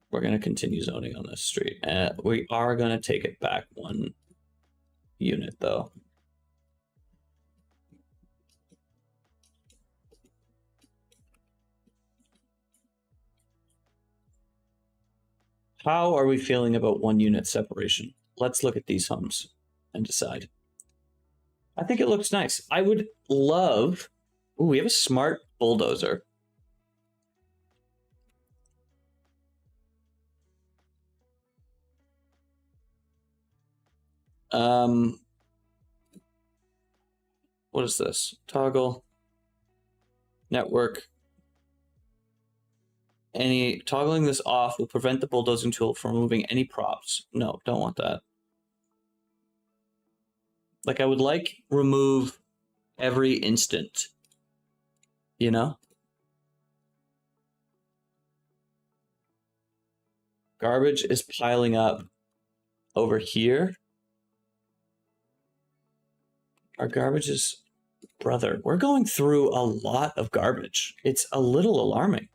We're going to continue zoning on this street. We are going to take it back 1 unit, though. How are we feeling about 1 unit separation? Let's look at these homes and decide. I think it looks nice. I would love... Ooh, we have a smart bulldozer. What is this? Toggle. Network. Toggling this off will prevent the bulldozing tool from removing any props. No, don't want that. Like, I would like remove every instant, you know? Garbage is piling up over here. Our garbage is, brother, we're going through a lot of garbage. It's a little alarming.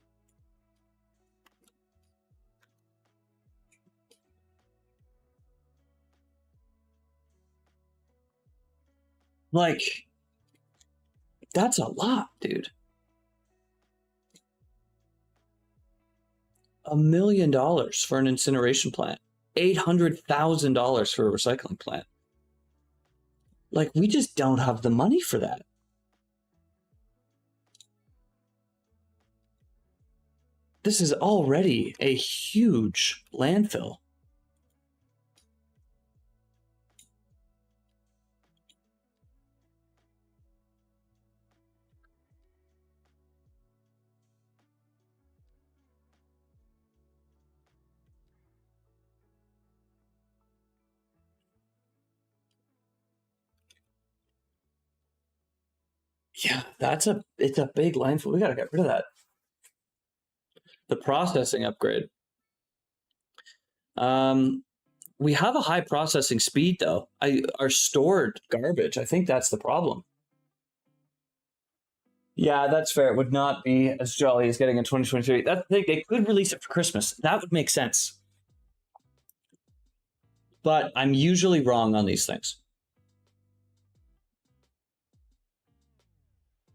Like, that's a lot, dude. $1 million for an incineration plant. $800,000 for a recycling plant. Like, we just don't have the money for that. This is already a huge landfill. Yeah, it's a big landfill. We gotta get rid of that. The processing upgrade. We have a high processing speed though. Our stored garbage, I think that's the problem. Yeah, that's fair. It would not be as jolly as getting in 2023. That they could release it for Christmas. That would make sense. But I'm usually wrong on these things.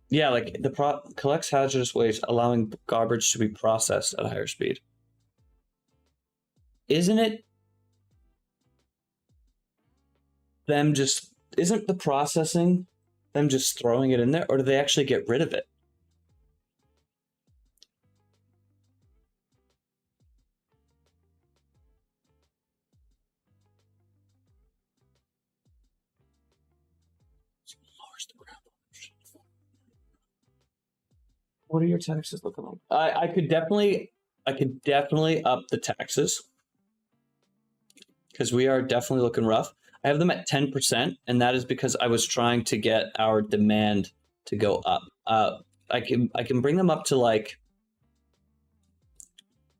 Yeah, like collects hazardous waste, allowing garbage to be processed at a higher speed. Isn't it them just isn't the processing them just throwing it in there, or do they actually get rid of it? What are your taxes looking like? I could definitely up the taxes because we are definitely looking rough. I have them at 10%, and that is because I was trying to get our demand to go up. I can bring them up to like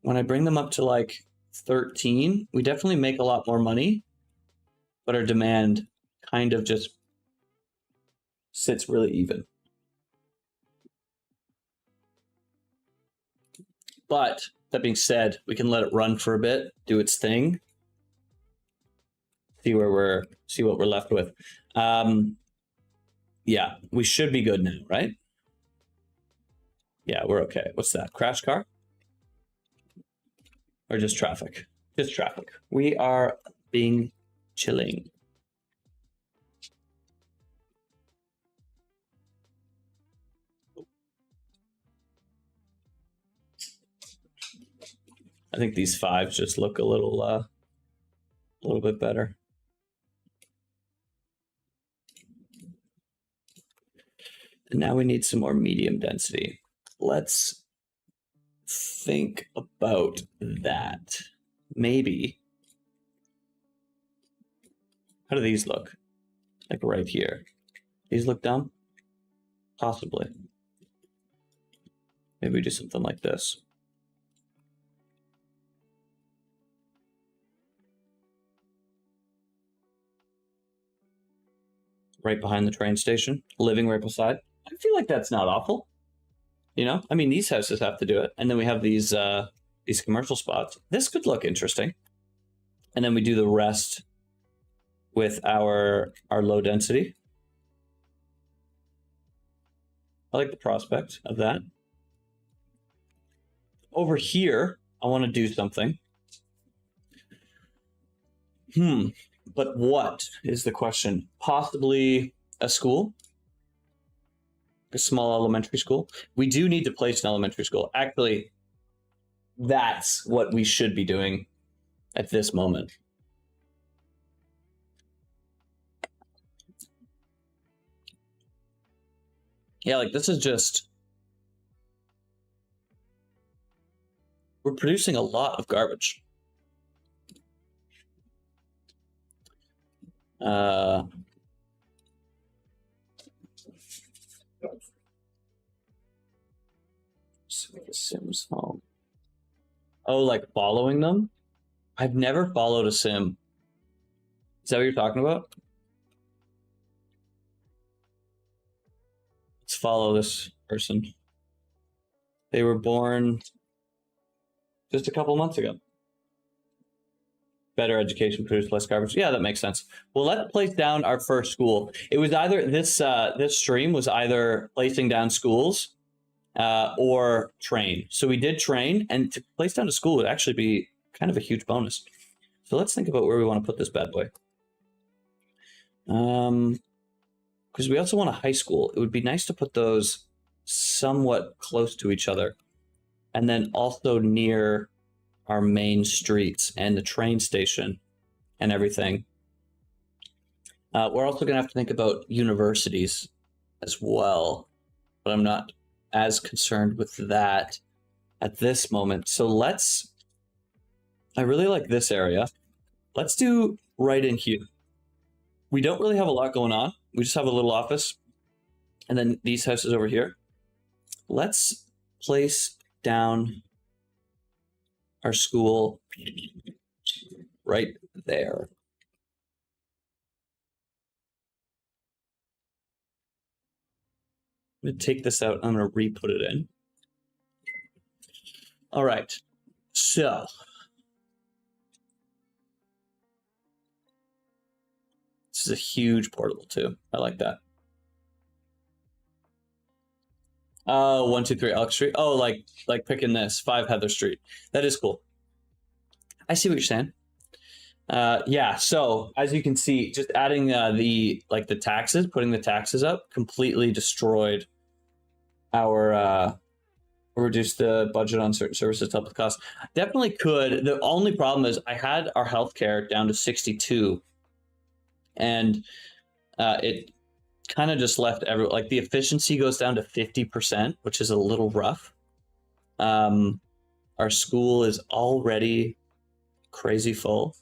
when I bring them up to like 13, we definitely make a lot more money, but our demand kind of just sits really even. But that being said, we can let it run for a bit, do its thing, see what we're left with. Yeah, we should be good now, right? Yeah, we're okay. What's that? Crash car? Or just traffic? Just traffic. We are being chilling. I think these fives just look a little bit better. And now we need some more medium density. Let's think about that. Maybe. How do these look? Like right here. These look dumb? Possibly. Maybe we do something like this. Right behind the train station, living right beside. I feel like that's not awful. You know, I mean, these houses have to do it, and then we have these commercial spots. This could look interesting, and then we do the rest with our low density. I like the prospect of that. Over here, I want to do something. But what is the question? Possibly a school? A small elementary school? We do need to place an elementary school. Actually, that's what we should be doing at this moment. Yeah, like this is just... We're producing a lot of garbage. Sims home. Oh, like following them? I've never followed a sim. Is that what you're talking about? Let's follow this person. They were born just a couple months ago. Better education produce less garbage. Yeah, that makes sense. Well, let's place down our first school. It was either this stream was either placing down schools or train. So we did train, and to place down a school would actually be kind of a huge bonus. So let's think about where we want to put this bad boy. Because we also want a high school. It would be nice to put those somewhat close to each other, and then also near our main streets and the train station and everything. We're also going to have to think about universities as well, but I'm not as concerned with that at this moment. So I really like this area. Let's do right in here. We don't really have a lot going on. We just have a little office. And then these houses over here. Let's place down our school right there. I'm going to take this out. I'm going to re-put it in. All right. So this is a huge portable too. I like that. 123 Elk Street. Oh, like picking this 5 Heather Street. That is cool. I see what you're saying. Yeah. So as you can see, just adding the taxes, putting the taxes up, completely destroyed our reduced the budget on certain services to help the cost. Definitely could. The only problem is I had our healthcare down to 62, and it kind of just left the efficiency goes down to 50%, which is a little rough. Our school is already crazy full.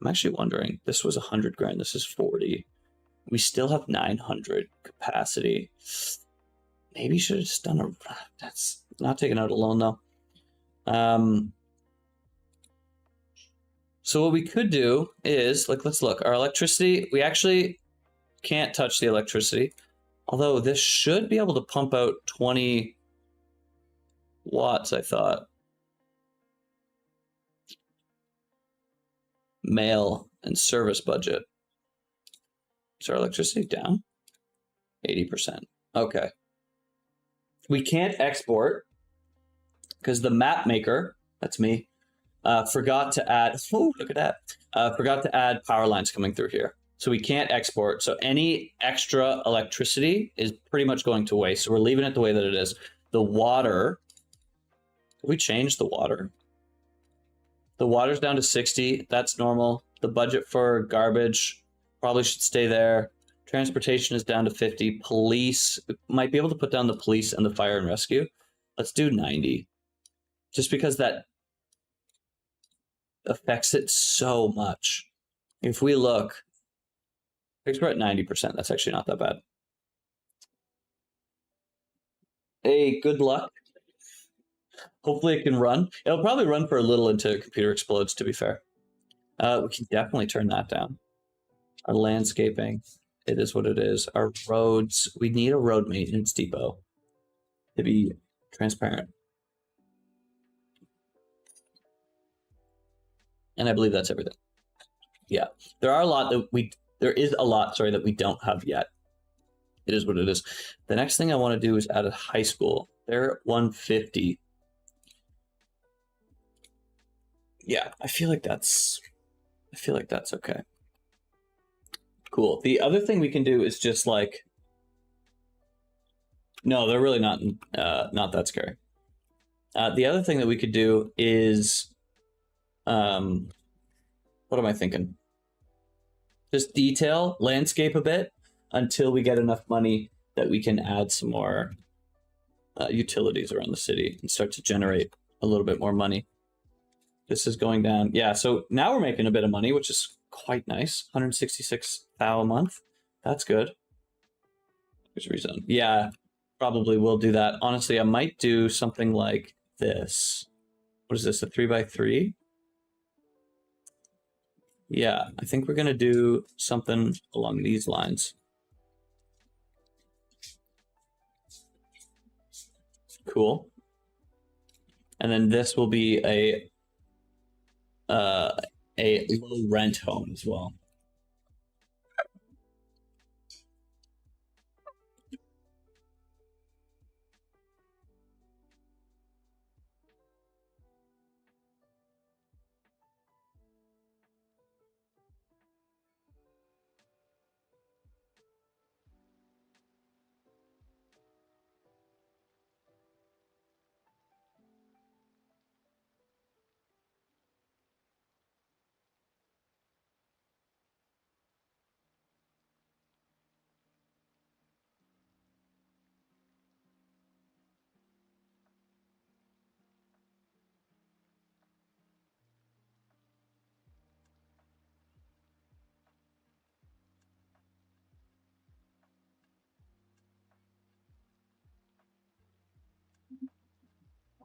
I'm actually wondering, this was 100 grand, this is 40. We still have 900 capacity. Maybe should have just done that's not taking out a loan though. So what we could do is, let's look. Our electricity, we actually can't touch the electricity. Although this should be able to pump out 20 watts, I thought. Mail and service budget. Is our electricity down? 80%. Okay. We can't export because the map maker, that's me, forgot to add, oh, look at that. Forgot to add power lines coming through here. So we can't export. So any extra electricity is pretty much going to waste. So we're leaving it the way that it is. The water, we changed the water. The water's down to 60. That's normal. The budget for garbage probably should stay there. Transportation is down to 50. Police, might be able to put down the police and the fire and rescue. Let's do 90. Just because that affects it so much. If we look, I think we're at 90%. That's actually not that bad. Hey, good luck. Hopefully it can run. It'll probably run for a little until your computer explodes, to be fair. We can definitely turn that down. Our landscaping, it is what it is. Our roads, we need a road maintenance depot to be transparent. And I believe that's everything. Yeah, there is a lot that we don't have yet. It is what it is. The next thing I want to do is add a high school. They're at 150. Yeah, I feel like that's okay. Cool. The other thing we can do is just no, they're really not that scary. The other thing that we could do is, what am I thinking? Just detail, landscape a bit until we get enough money that we can add some more utilities around the city and start to generate a little bit more money. This is going down. Yeah, so now we're making a bit of money, which is quite nice. 166,000 a month. That's good. Here's rezone. Yeah, probably will do that. Honestly, I might do something like this. What is this, a 3x3? Yeah, I think we're going to do something along these lines. Cool. And then this will be a low rent home as well.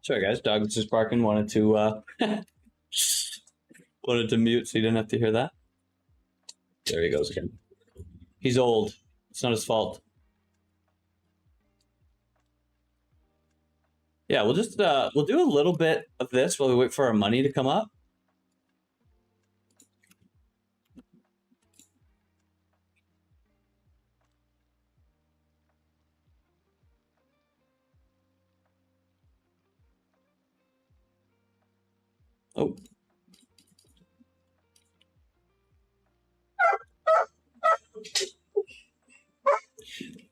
Sorry guys, dog was just barking, wanted to mute so you didn't have to hear that. There he goes again. He's old. It's not his fault. Yeah, we'll just we'll do a little bit of this while we wait for our money to come up. Oh.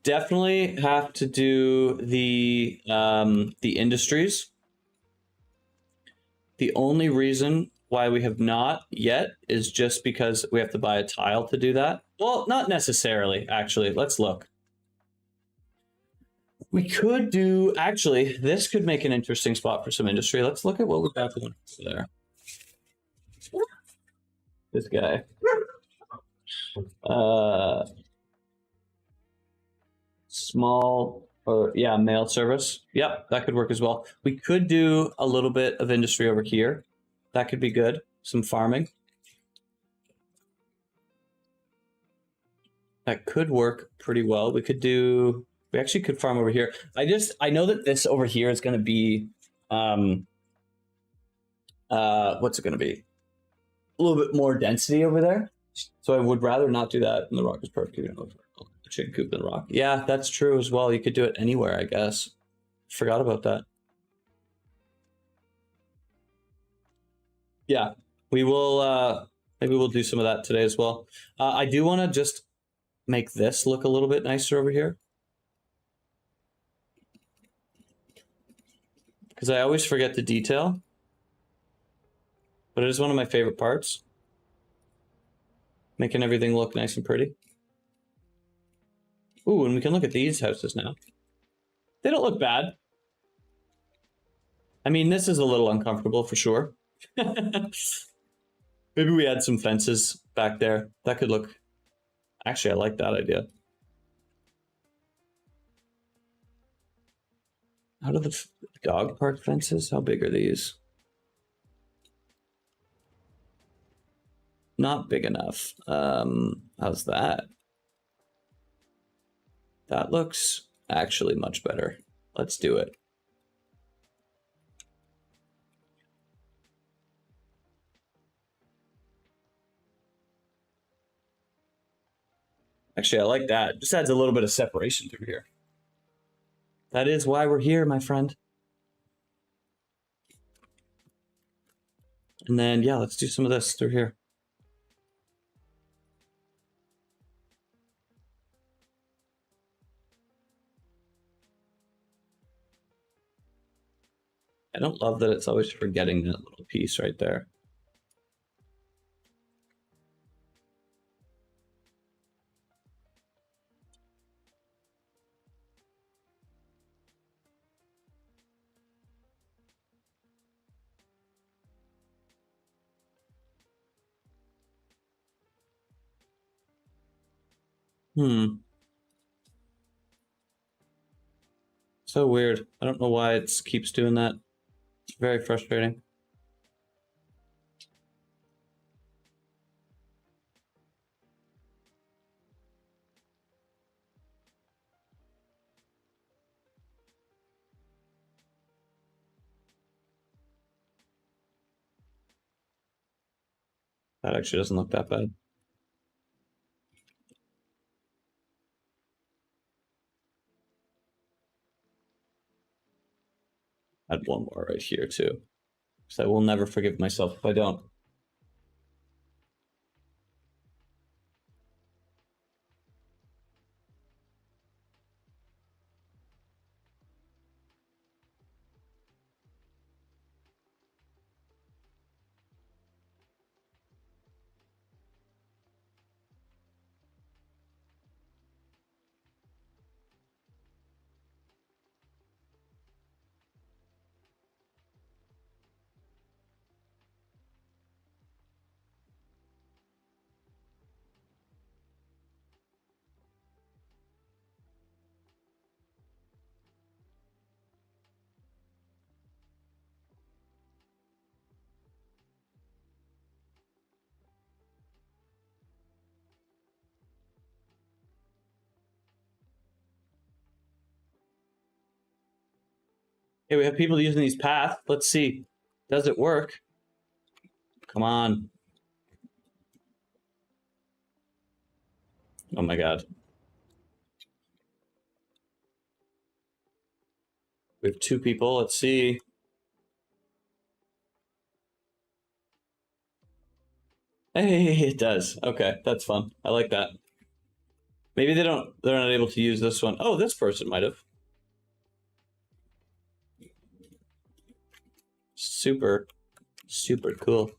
Definitely have to do the industries. The only reason why we have not yet is just because we have to buy a tile to do that. Well, not necessarily, actually. Let's look. We could do, actually, this could make an interesting spot for some industry. Let's look at what we got going there. This guy. Small or yeah, mail service. Yep, that could work as well. We could do a little bit of industry over here. That could be good. Some farming. That could work pretty well. We actually could farm over here. I know that this over here is going to be, what's it going to be? A little bit more density over there. So I would rather not do that. And the rock is perfect. Chicken coop in the rock. Yeah, that's true as well. You could do it anywhere, I guess. Forgot about that. Yeah, we will, maybe we'll do some of that today as well. I do want to just make this look a little bit nicer over here. Because I always forget the detail. But it is one of my favorite parts. Making everything look nice and pretty. Ooh, and we can look at these houses now. They don't look bad. I mean, this is a little uncomfortable for sure. Maybe we add some fences back there. That could look... Actually, I like that idea. Out of the dog park fences? How big are these? Not big enough. How's that? That looks actually much better. Let's do it. Actually, I like that. Just adds a little bit of separation through here. That is why we're here, my friend. And then, yeah, let's do some of this through here. I don't love that it's always forgetting that little piece right there. So weird. I don't know why it keeps doing that. It's very frustrating. That actually doesn't look that bad. Add one more right here too. Because I will never forgive myself if I don't. Okay, we have people using these paths. Let's see. Does it work? Come on. Oh my god. We have 2 people. Let's see. Hey, it does. Okay, that's fun. I like that. Maybe they're not able to use this one. Oh, this person might have. Super, super cool.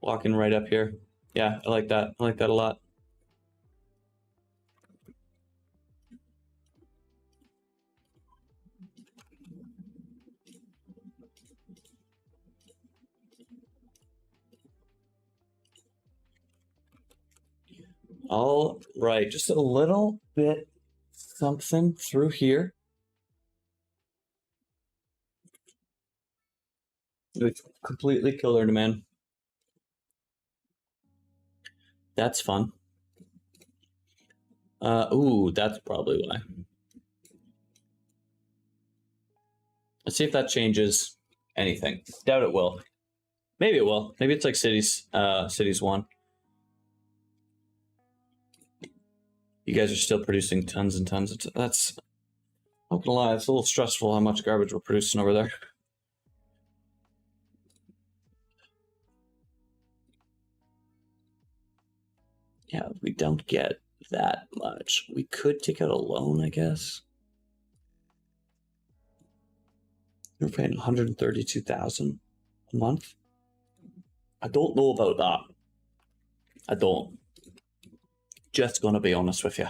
Walking right up here. Yeah, I like that. I like that a lot. All right, just a little bit something through here. We've completely killed our demand. That's fun. Ooh, that's probably why. Let's see if that changes anything. Doubt it will. Maybe it will. Maybe it's like cities 1. You guys are still producing tons and tons of that's not gonna lie, it's a little stressful how much garbage we're producing over there. Yeah, we don't get that much. We could take out a loan, I guess. We're paying 132,000 a month. I don't know about that. I don't. Just gonna be honest with you.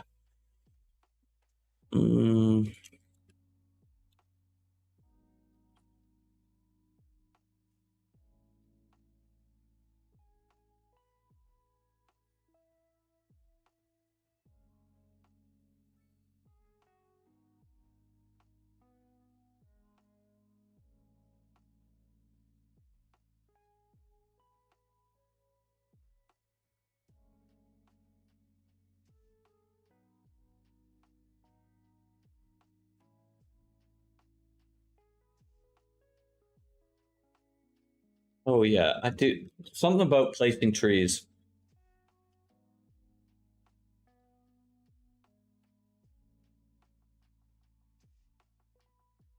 Oh yeah, I do. Something about placing trees.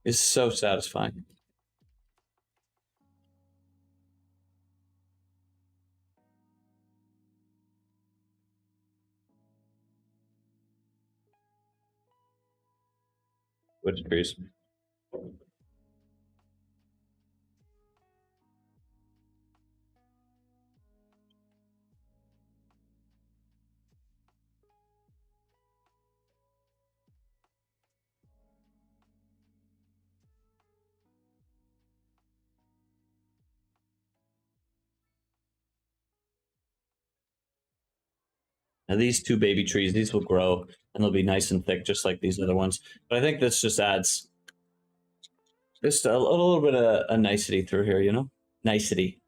Is so satisfying. Wood trees. Now these 2 baby trees, these will grow and they'll be nice and thick, just like these other ones. But I think this just adds just a little bit of a nicety through here, you know? Nicety.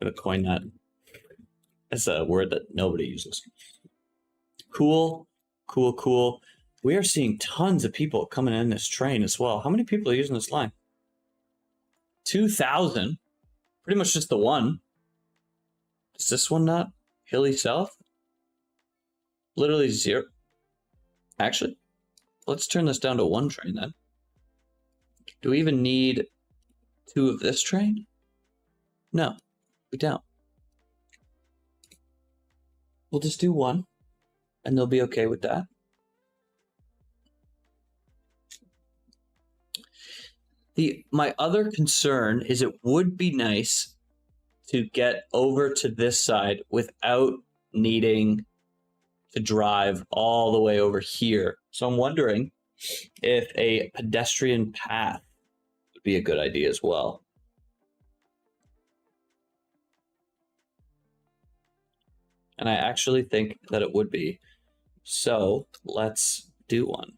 I'm gonna coin that. That's a word that nobody uses. Cool, cool, cool. We are seeing tons of people coming in this train as well. How many people are using this line? 2,000. Pretty much just the one. Is this one not Hilly South? Literally 0. Actually, let's turn this down to 1 train then. Do we even need 2 of this train? No, we don't. We'll just do 1, and they'll be okay with that. My other concern is it would be nice to get over to this side without needing to drive all the way over here. So I'm wondering if a pedestrian path would be a good idea as well. And I actually think that it would be. So let's do one.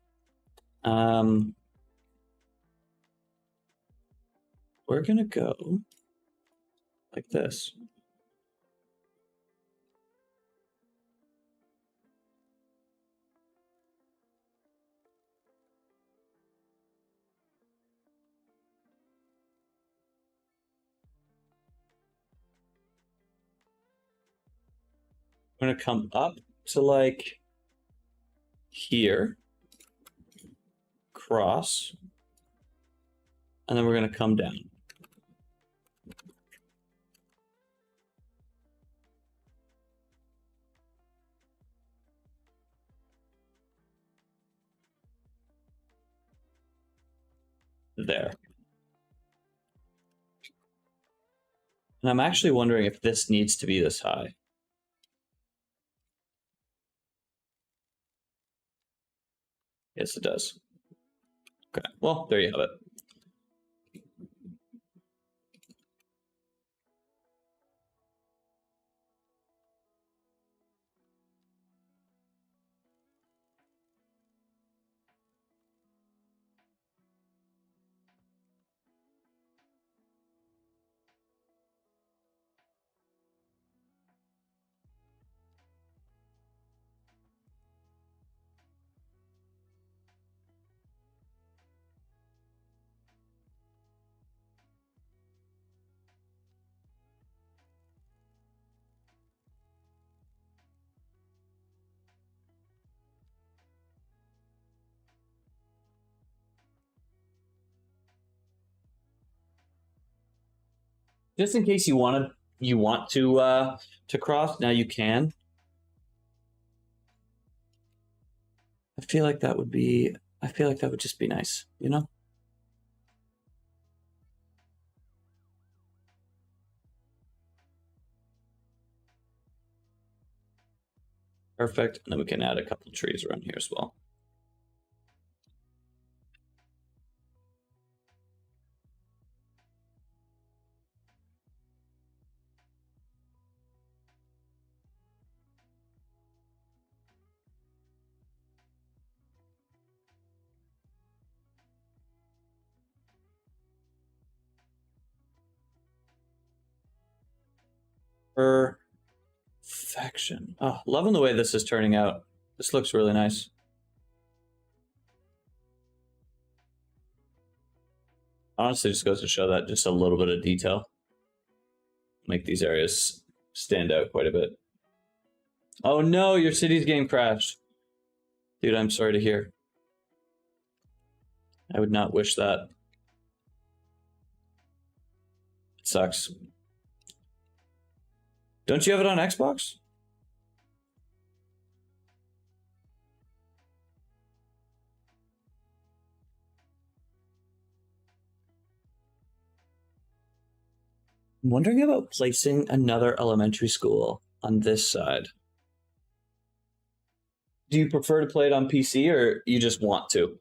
We're gonna go like this. We're going to come up to like here, cross, and then we're going to come down. There. And I'm actually wondering if this needs to be this high. Yes, it does. Okay, well, there you have it. Just in case you want to cross, now you can. I feel like that would just be nice, you know? Perfect. And then we can add a couple trees around here as well. Perfection. Oh, loving the way this is turning out. This looks really nice. Honestly, just goes to show that just a little bit of detail make these areas stand out quite a bit. Oh no, your city's game crashed. Dude, I'm sorry to hear. I would not wish that. It sucks. Don't you have it on Xbox? I'm wondering about placing another elementary school on this side. Do you prefer to play it on PC or you just want to?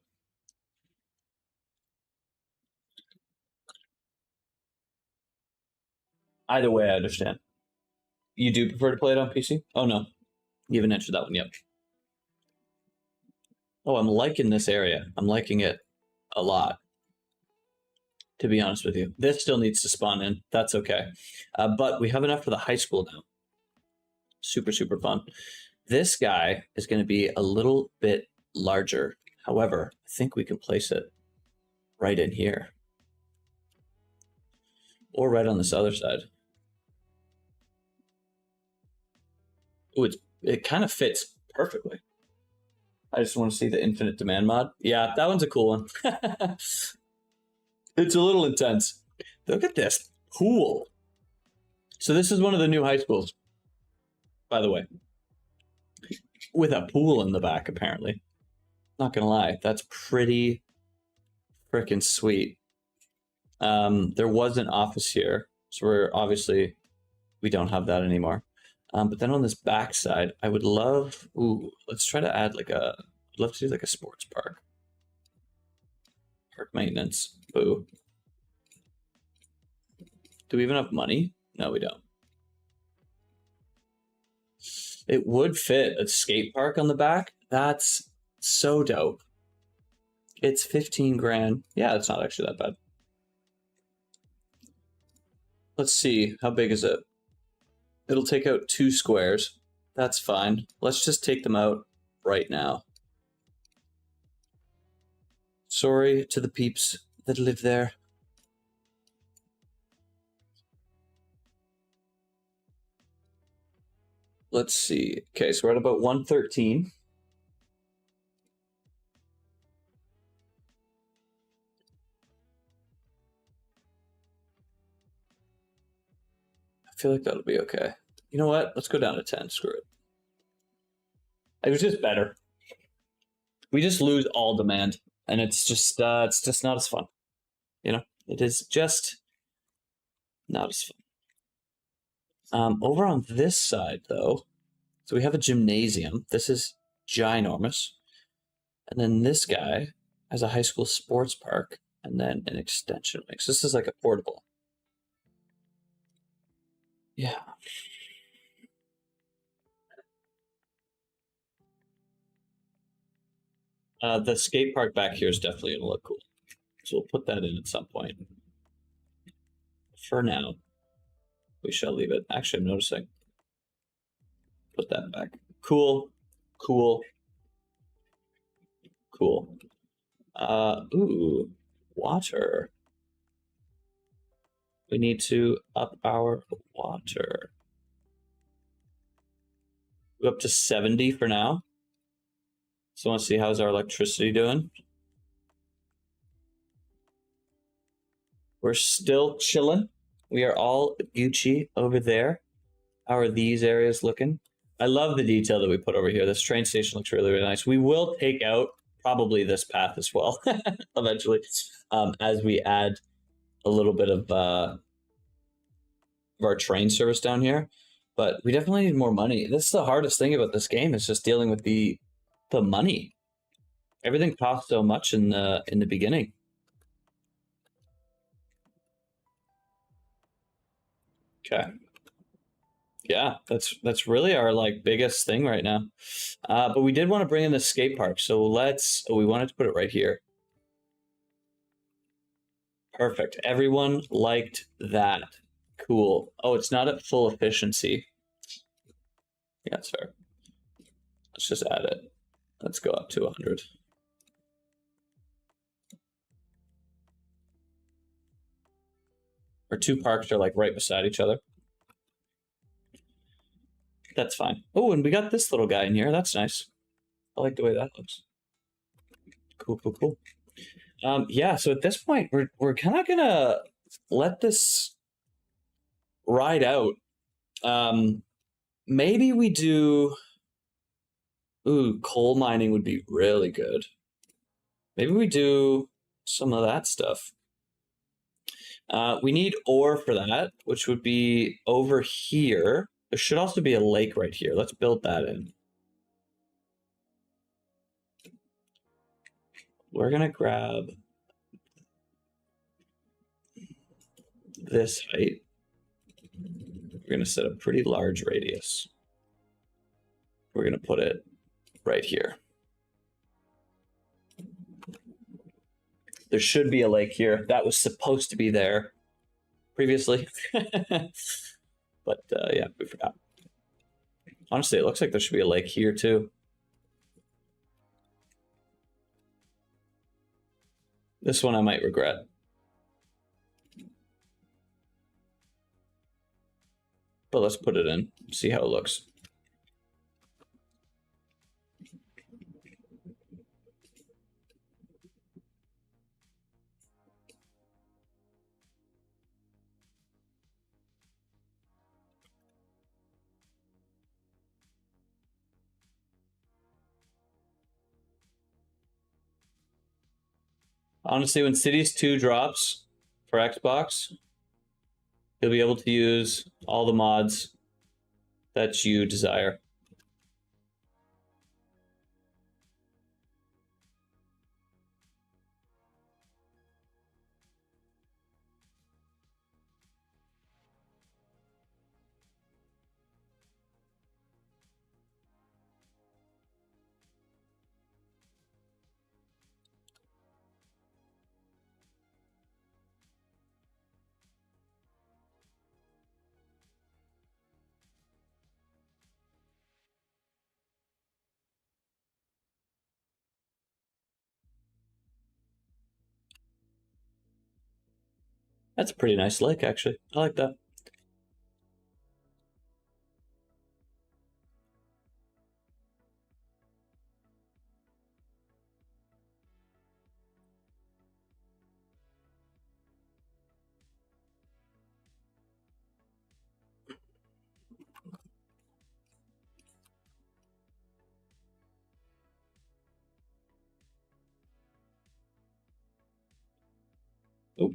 Either way, I understand. You do prefer to play it on PC? Oh no, you haven't answered that one yet. Oh, I'm liking this area. I'm liking it a lot, to be honest with you. This still needs to spawn in. That's okay. But we have enough for the high school now. Super, super fun. This guy is going to be a little bit larger. However, I think we can place it right in here. Or right on this other side. Ooh, it kind of fits perfectly. I just want to see the infinite demand mod. Yeah, that one's a cool one. It's a little intense. Look at this pool. So this is one of the new high schools, by the way, with a pool in the back, apparently. Not gonna lie, that's pretty freaking sweet. There was an office here, so we don't have that anymore. But then on this back side, I would love, let's try to add I'd love to do like a sports park. Park maintenance, boo. Do we even have money? No, we don't. It would fit a skate park on the back. That's so dope. It's 15 grand. Yeah, it's not actually that bad. Let's see, how big is it? It'll take out 2 squares. That's fine. Let's just take them out right now. Sorry to the peeps that live there. let's see. Okay, so we're at about 113. I feel like that'll be okay. You know what? Let's go down to 10. Screw it. It was just better. We just lose all demand, and it's just not as fun. You know, it is just not as fun. Over on this side, though, so we have a gymnasium. This is ginormous, and then this guy has a high school sports park, and then an extension wing. So this is like a portable. Yeah. The skate park back here is definitely going to look cool. So we'll put that in at some point. For now, we shall leave it. Actually, I'm noticing. Put that back. Cool. Cool. Cool. Ooh, water. We need to up our water. We're up to 70 for now. So I want to see how's our electricity doing. We're still chilling. We are all Gucci over there. How are these areas looking? I love the detail that we put over here. This train station looks really, really nice. We will take out probably this path as well eventually, as we add a little bit of our train service down here. But we definitely need more money. This is the hardest thing about this game, is just dealing with the money. Everything costs so much in the beginning. Okay. Yeah, that's really our like biggest thing right now. But we did want to bring in the skate park, so we wanted to put it right here. Perfect. Everyone liked that. Cool. Oh, it's not at full efficiency. Yeah, that's fair. Let's just add it. Let's go up to 100. Our two parks are like right beside each other. That's fine. Oh, and we got this little guy in here. That's nice. I like the way that looks. Cool, cool, cool. Yeah, so at this point, we're kind of gonna let this ride out. Maybe we do. Ooh, coal mining would be really good. Maybe we do some of that stuff. We need ore for that, which would be over here. There should also be a lake right here. Let's build that in. We're gonna grab this height. We're gonna set a pretty large radius. We're gonna put it right here. There should be a lake here. That was supposed to be there previously. But yeah, we forgot. Honestly, it looks like there should be a lake here too. This one I might regret. But let's put it in, see how it looks. Honestly, when Cities 2 drops for Xbox, you'll be able to use all the mods that you desire. That's a pretty nice lake, actually. I like that. Oh,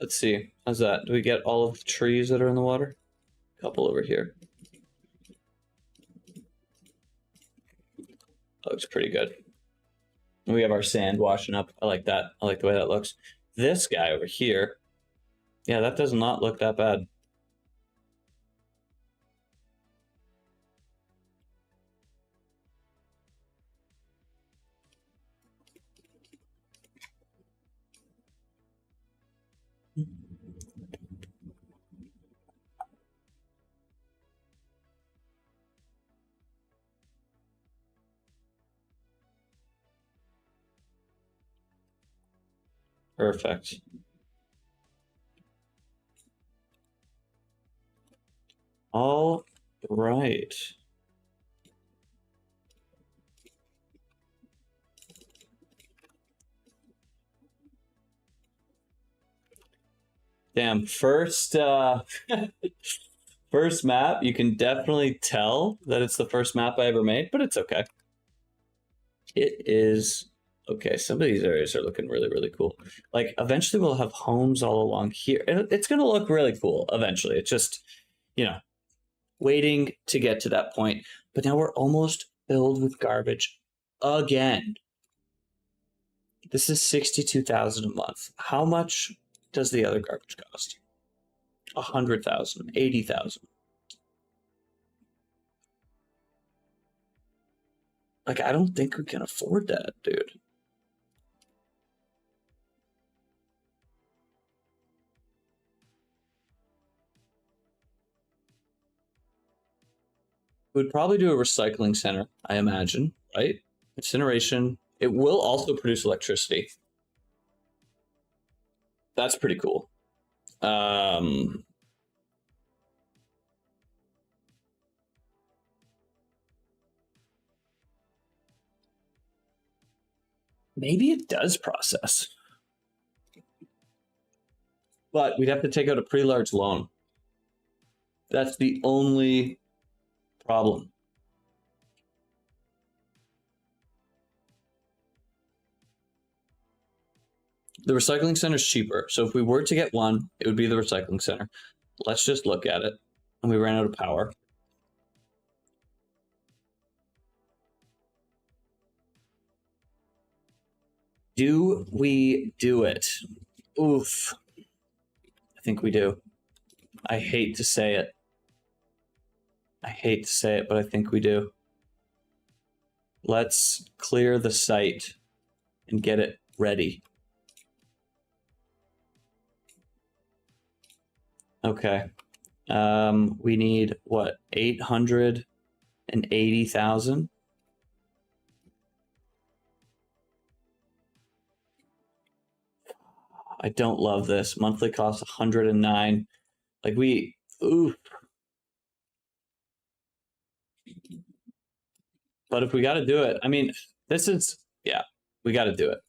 let's see. How's that? Do we get all of the trees that are in the water? A couple over here. Looks pretty good. And we have our sand washing up. I like that. I like the way that looks. This guy over here. Yeah, that does not look that bad. Perfect. All right. Damn, first first map, you can definitely tell that it's the first map I ever made, but it's okay. It is okay. Some of these areas are looking really, really cool. Like eventually we'll have homes all along here. It's gonna look really cool eventually. It's just, you know, waiting to get to that point. But now we're almost filled with garbage again. This is 62,000 a month. How much does the other garbage cost? 100,000, 80,000. Like, I don't think we can afford that, dude. We'd probably do a recycling center, I imagine, right? Incineration. It will also produce electricity. That's pretty cool. Maybe it does process, but we'd have to take out a pretty large loan. That's the only problem. The recycling center is cheaper. So if we were to get one, it would be the recycling center. Let's just look at it. And we ran out of power. Do we do it? Oof. I think we do. I hate to say it. I hate to say it, but I think we do. Let's clear the site and get it ready. Okay. We need what? 880,000. I don't love this. Monthly cost 109. Like oof. But if we got to do it, I mean, this is, yeah, we got to do it.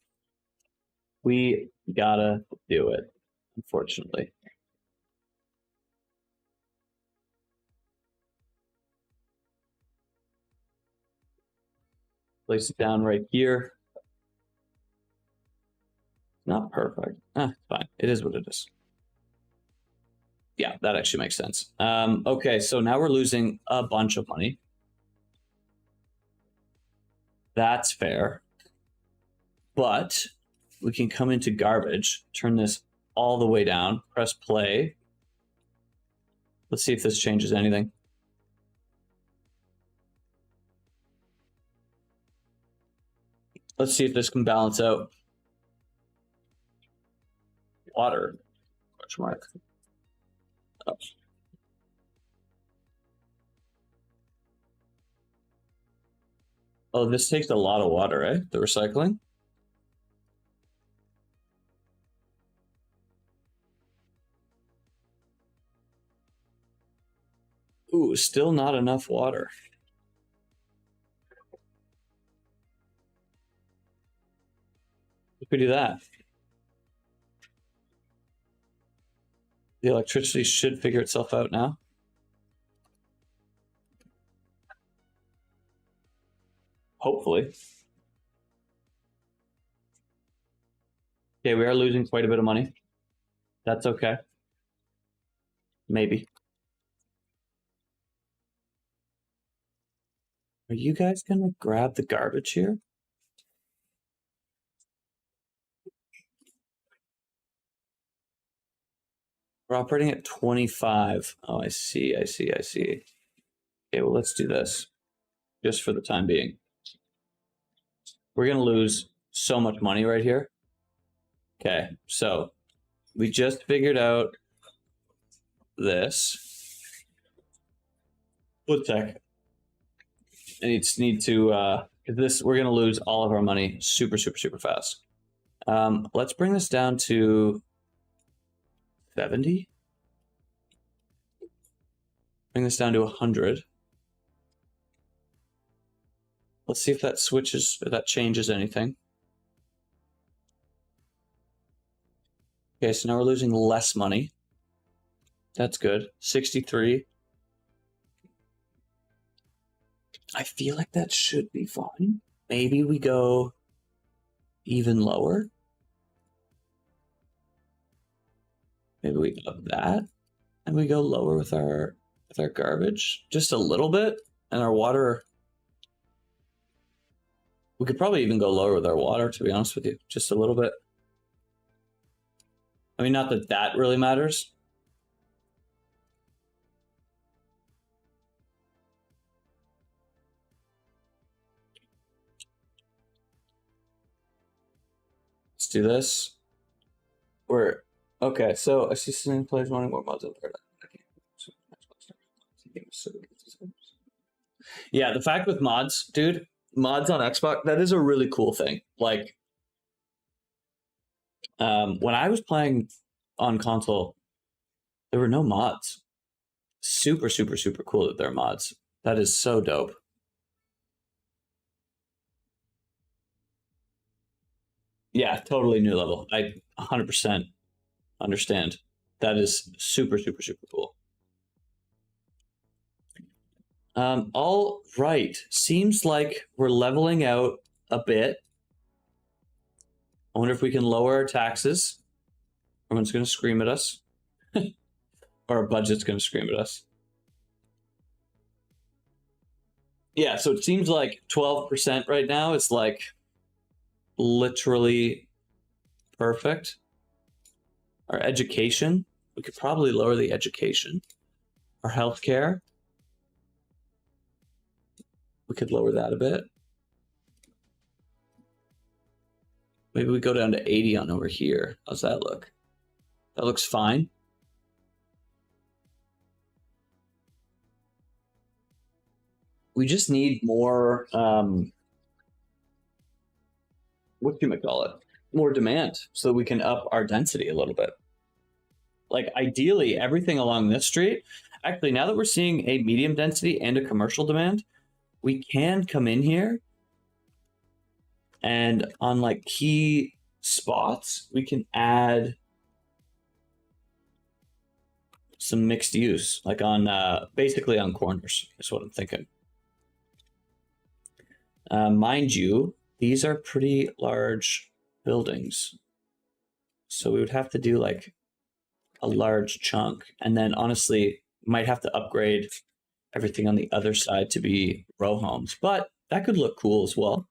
We got to do it, unfortunately. Place it down right here. Not perfect. Fine. It is what it is. Yeah, that actually makes sense. Okay, so now we're losing a bunch of money. That's fair. But we can come into garbage, turn this all the way down, press play. Let's see if this changes anything. Let's see if this can balance out. Water, question mark. Oh. Oh, this takes a lot of water, eh? The recycling? Ooh, still not enough water. If we do that, the electricity should figure itself out now. Hopefully. Okay, we are losing quite a bit of money. That's okay. Maybe. Are you guys gonna grab the garbage here? We're operating at 25. Oh, I see. Okay, well, let's do this just for the time being. We're gonna lose so much money right here. Okay, so we just figured out this. One sec. I need to this we're gonna lose all of our money super fast. Let's bring this down to 70. Bring this down to 100. Let's see if that switches, if that changes anything. Okay, so now we're losing less money. That's good. 63. I feel like that should be fine. Maybe we go even lower. Maybe we up that, and we go lower with our garbage just a little bit, and our water. We could probably even go lower with our water, to be honest with you, just a little bit. I mean, not that that really matters. Let's do this. We're okay. So I see some players wanting more mods on Paradigm. Yeah, the fact with mods, dude, mods on Xbox, that is a really cool thing. Like, when I was playing on console, there were no mods. Super cool that there are mods. That is so dope. Yeah, totally new level. I 100% understand. That is super cool. All right. Seems like we're leveling out a bit. I wonder if we can lower our taxes. Everyone's going to scream at us. Or our budget's going to scream at us. Yeah, so it seems like 12% right now is like literally perfect. Our education, we could probably lower the education. Our healthcare, we could lower that a bit. Maybe we go down to 80 on over here. How's that look? That looks fine. We just need more, what do you call it? More demand so that we can up our density a little bit. Like ideally, everything along this street, actually, now that we're seeing a medium density and a commercial demand, we can come in here and on like key spots, we can add some mixed use, like on basically on corners is what I'm thinking. Mind you, these are pretty large buildings. So we would have to do like a large chunk. And then honestly, might have to upgrade everything on the other side to be row homes. But that could look cool as well.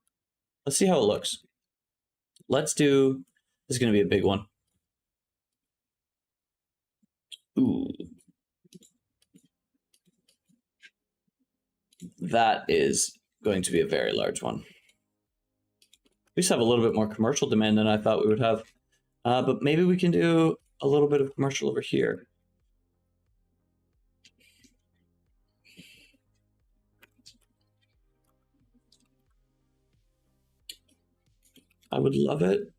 Let's see how it looks. Let's do, this is going to be a big one. Ooh. That is going to be a very large one. We just have a little bit more commercial demand than I thought we would have. But maybe we can do a little bit of commercial over here. I would love it.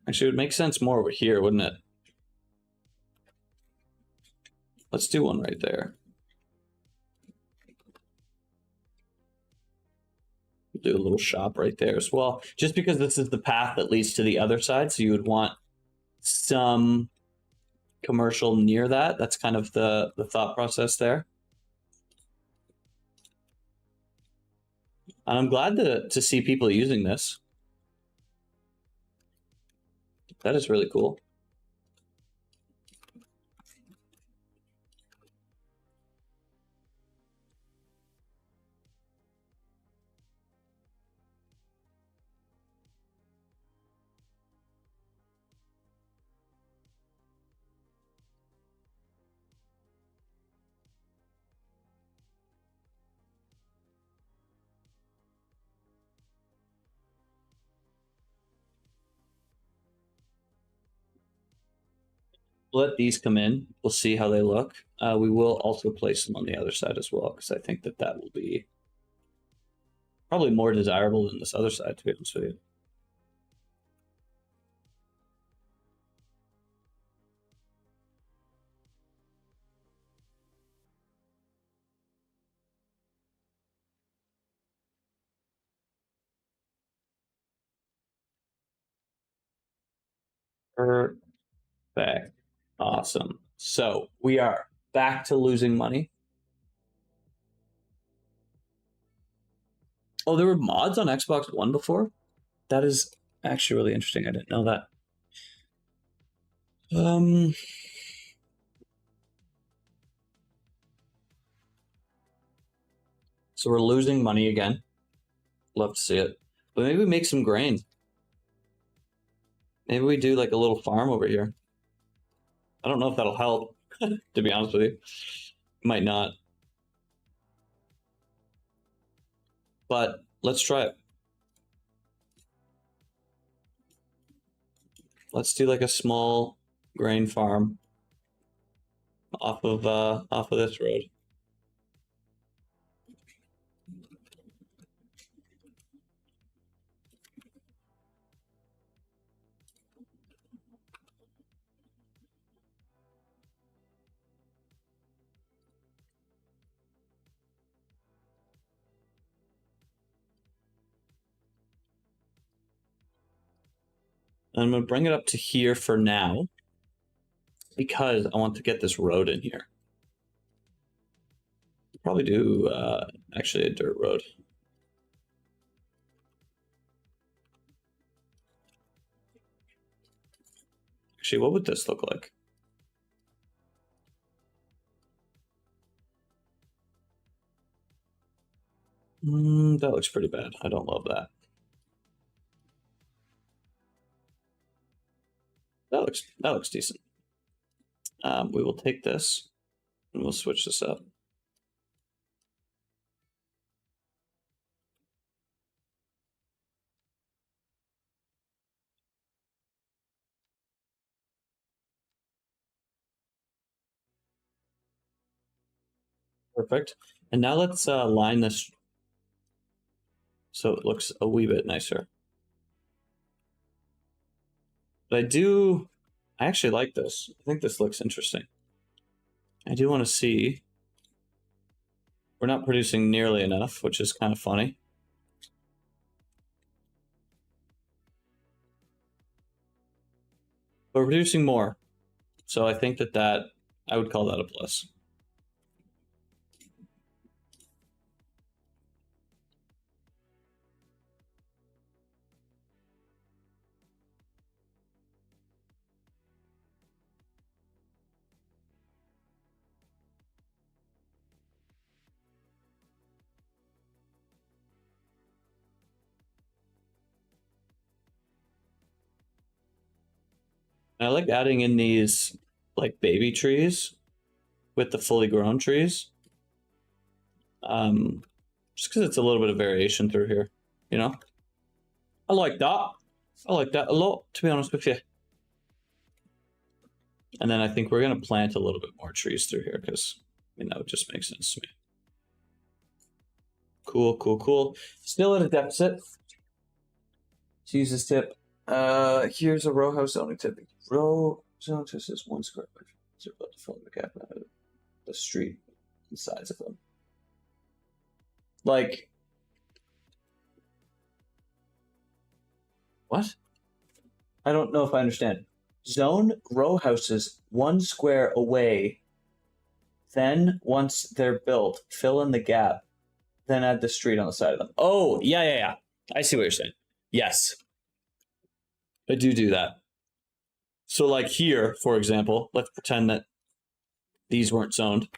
Actually, it would make sense more over here, wouldn't it? Let's do one right there. Do a little shop right there as well, just because this is the path that leads to the other side, so you would want some commercial near that. That's kind of the thought process there. And I'm glad to see people using this. That is really cool. Let these come in. We'll see how they look. We will also place them on the other side as well, because I think that that will be probably more desirable than this other side, to be honest with you. Perfect. Awesome. So we are back to losing money. Oh, there were mods on Xbox One before? That is actually really interesting. I didn't know that. So we're losing money again. Love to see it. But maybe we make some grain. Maybe we do like a little farm over here. I don't know if that'll help, to be honest with you. Might not. But let's try it. Let's do like a small grain farm off of this road. And I'm going to bring it up to here for now because I want to get this road in here. Probably do actually a dirt road. Actually, what would this look like? That looks pretty bad. I don't love that. That looks decent. We will take this and we'll switch this up. Perfect. And now let's line this so it looks a wee bit nicer. But I actually like this. I think this looks interesting. I do want to see. We're not producing nearly enough, which is kind of funny. But we're producing more. So I think that I would call that a plus. I like adding in these like baby trees with the fully grown trees. Just because it's a little bit of variation through here, you know? I like that. I like that a lot, to be honest with you. And then I think we're going to plant a little bit more trees through here because, that would just make sense to me. Cool, cool, cool. Still at a deficit. To use this tip, here's a row house zoning tip. Row zoning tip is 1 square foot. So about to fill the gap out of the street, the sides of them. Like, what? I don't know if I understand. Zone row houses 1 square away. Then, once they're built, fill in the gap. Then add the street on the side of them. Oh, yeah. I see what you're saying. Yes. I do that. So like here, for example, let's pretend that these weren't zoned.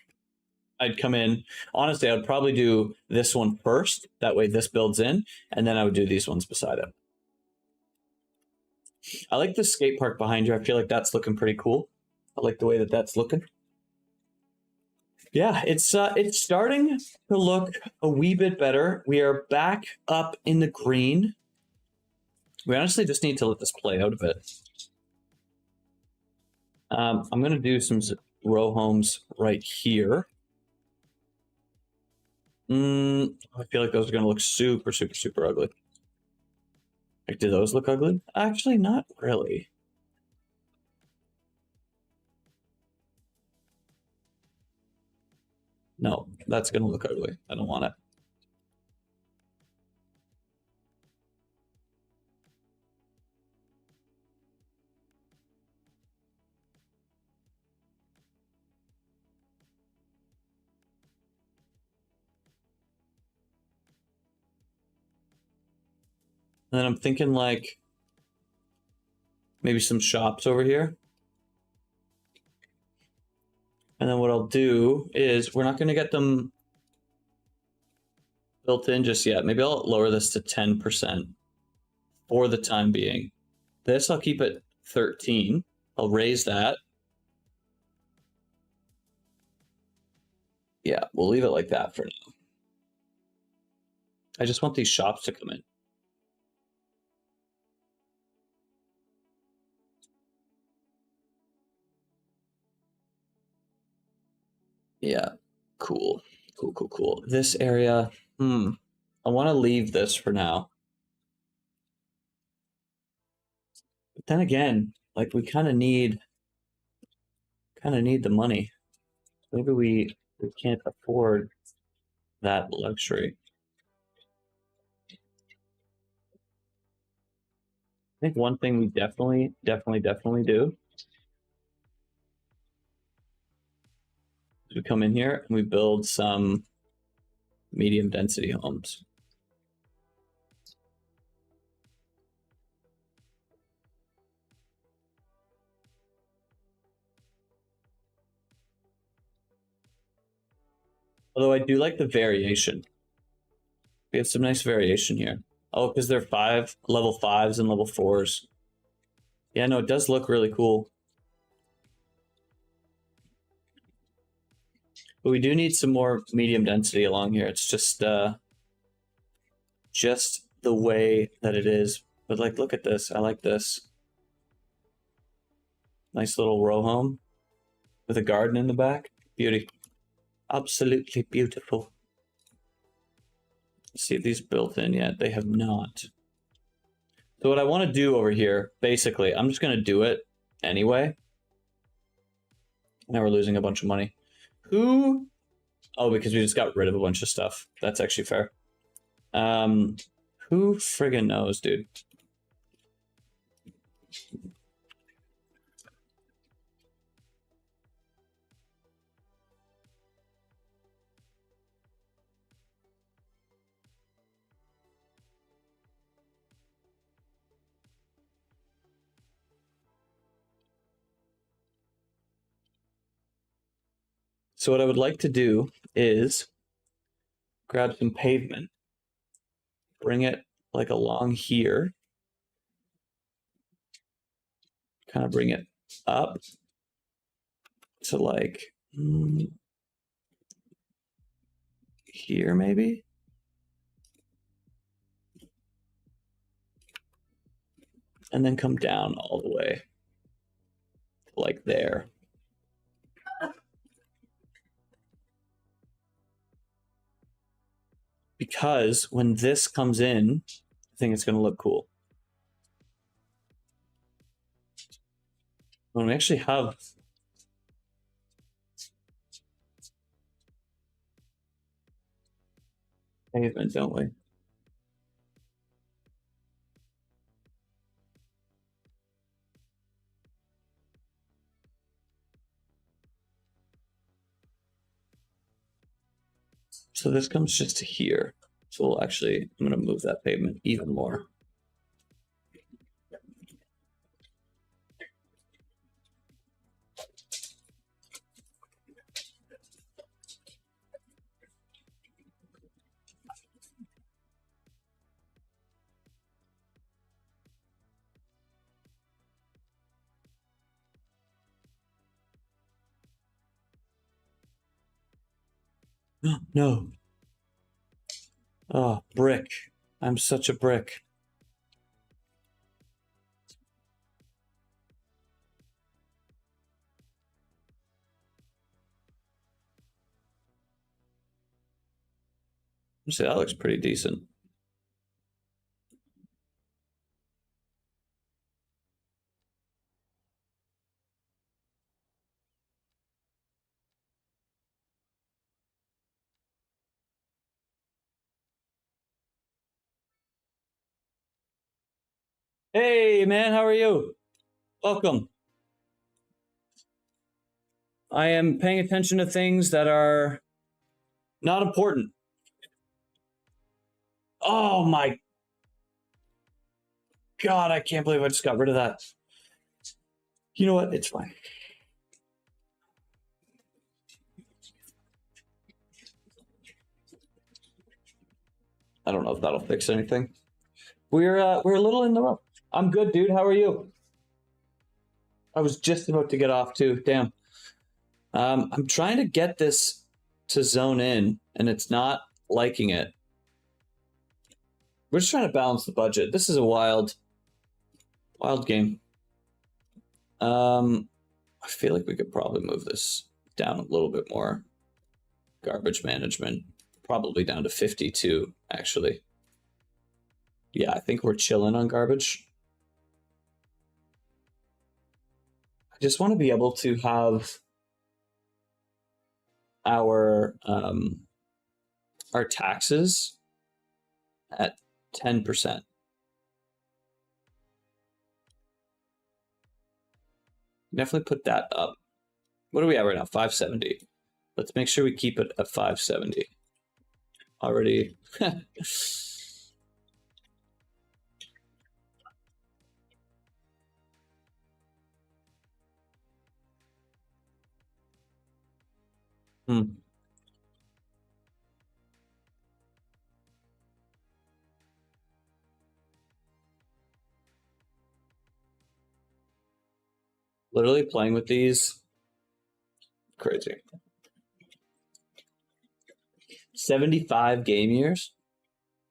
I'd come in. Honestly, I would probably do this one first. That way this builds in, and then I would do these ones beside it. I like the skate park behind you. I feel like that's looking pretty cool. I like the way that that's looking. Yeah, it's starting to look a wee bit better. We are back up in the green. We honestly just need to let this play out a bit. I'm going to do some row homes right here. I feel like those are going to look super, super, super ugly. Like, do those look ugly? Actually, not really. No, that's going to look ugly. I don't want it. And then I'm thinking like maybe some shops over here. And then what I'll do is we're not going to get them built in just yet. Maybe I'll lower this to 10% for the time being. This I'll keep at 13. I'll raise that. Yeah, we'll leave it like that for now. I just want these shops to come in. Yeah, cool. Cool, cool, cool. This area, I want to leave this for now. But then again, like we kind of need the money. Maybe we can't afford that luxury. I think one thing we definitely do is we come in here and we build some medium density homes. Although I do like the variation. We have some nice variation here. Oh, because they're level 5s and level 4s. Yeah, no, it does look really cool. But we do need some more medium density along here. It's just the way that it is. But like, look at this. I like this. Nice little row home with a garden in the back. Beauty. Absolutely beautiful. Let's see if these built in yet. They have not. So what I want to do over here, basically, I'm just going to do it anyway. Now we're losing a bunch of money. Who? Oh, because we just got rid of a bunch of stuff. That's actually fair. Who friggin' knows, dude? So what I would like to do is grab some pavement, bring it like along here, kind of bring it up to like here maybe. And then come down all the way to like there. Because when this comes in, I think it's going to look cool. When we actually have pavement, don't we? So this comes just to here. So we'll actually, I'm going to move that pavement even more. No. Oh, brick. I'm such a brick. See, that looks pretty decent. Hey, man, how are you? Welcome. I am paying attention to things that are not important. Oh my God, I can't believe I just got rid of that. You know what? It's fine. I don't know if that'll fix anything. We're a little in the rough. I'm good, dude. How are you? I was just about to get off too. Damn. I'm trying to get this to zone in, and it's not liking it. We're just trying to balance the budget. This is a wild game. I feel like we could probably move this down a little bit more. Garbage management, probably down to 52, actually. Yeah, I think we're chilling on garbage. I just want to be able to have our taxes at 10%. Definitely put that up. What are we at right now? 570. Let's make sure we keep it at 570. Already. Hmm. Literally playing with these. Crazy. 75 game years?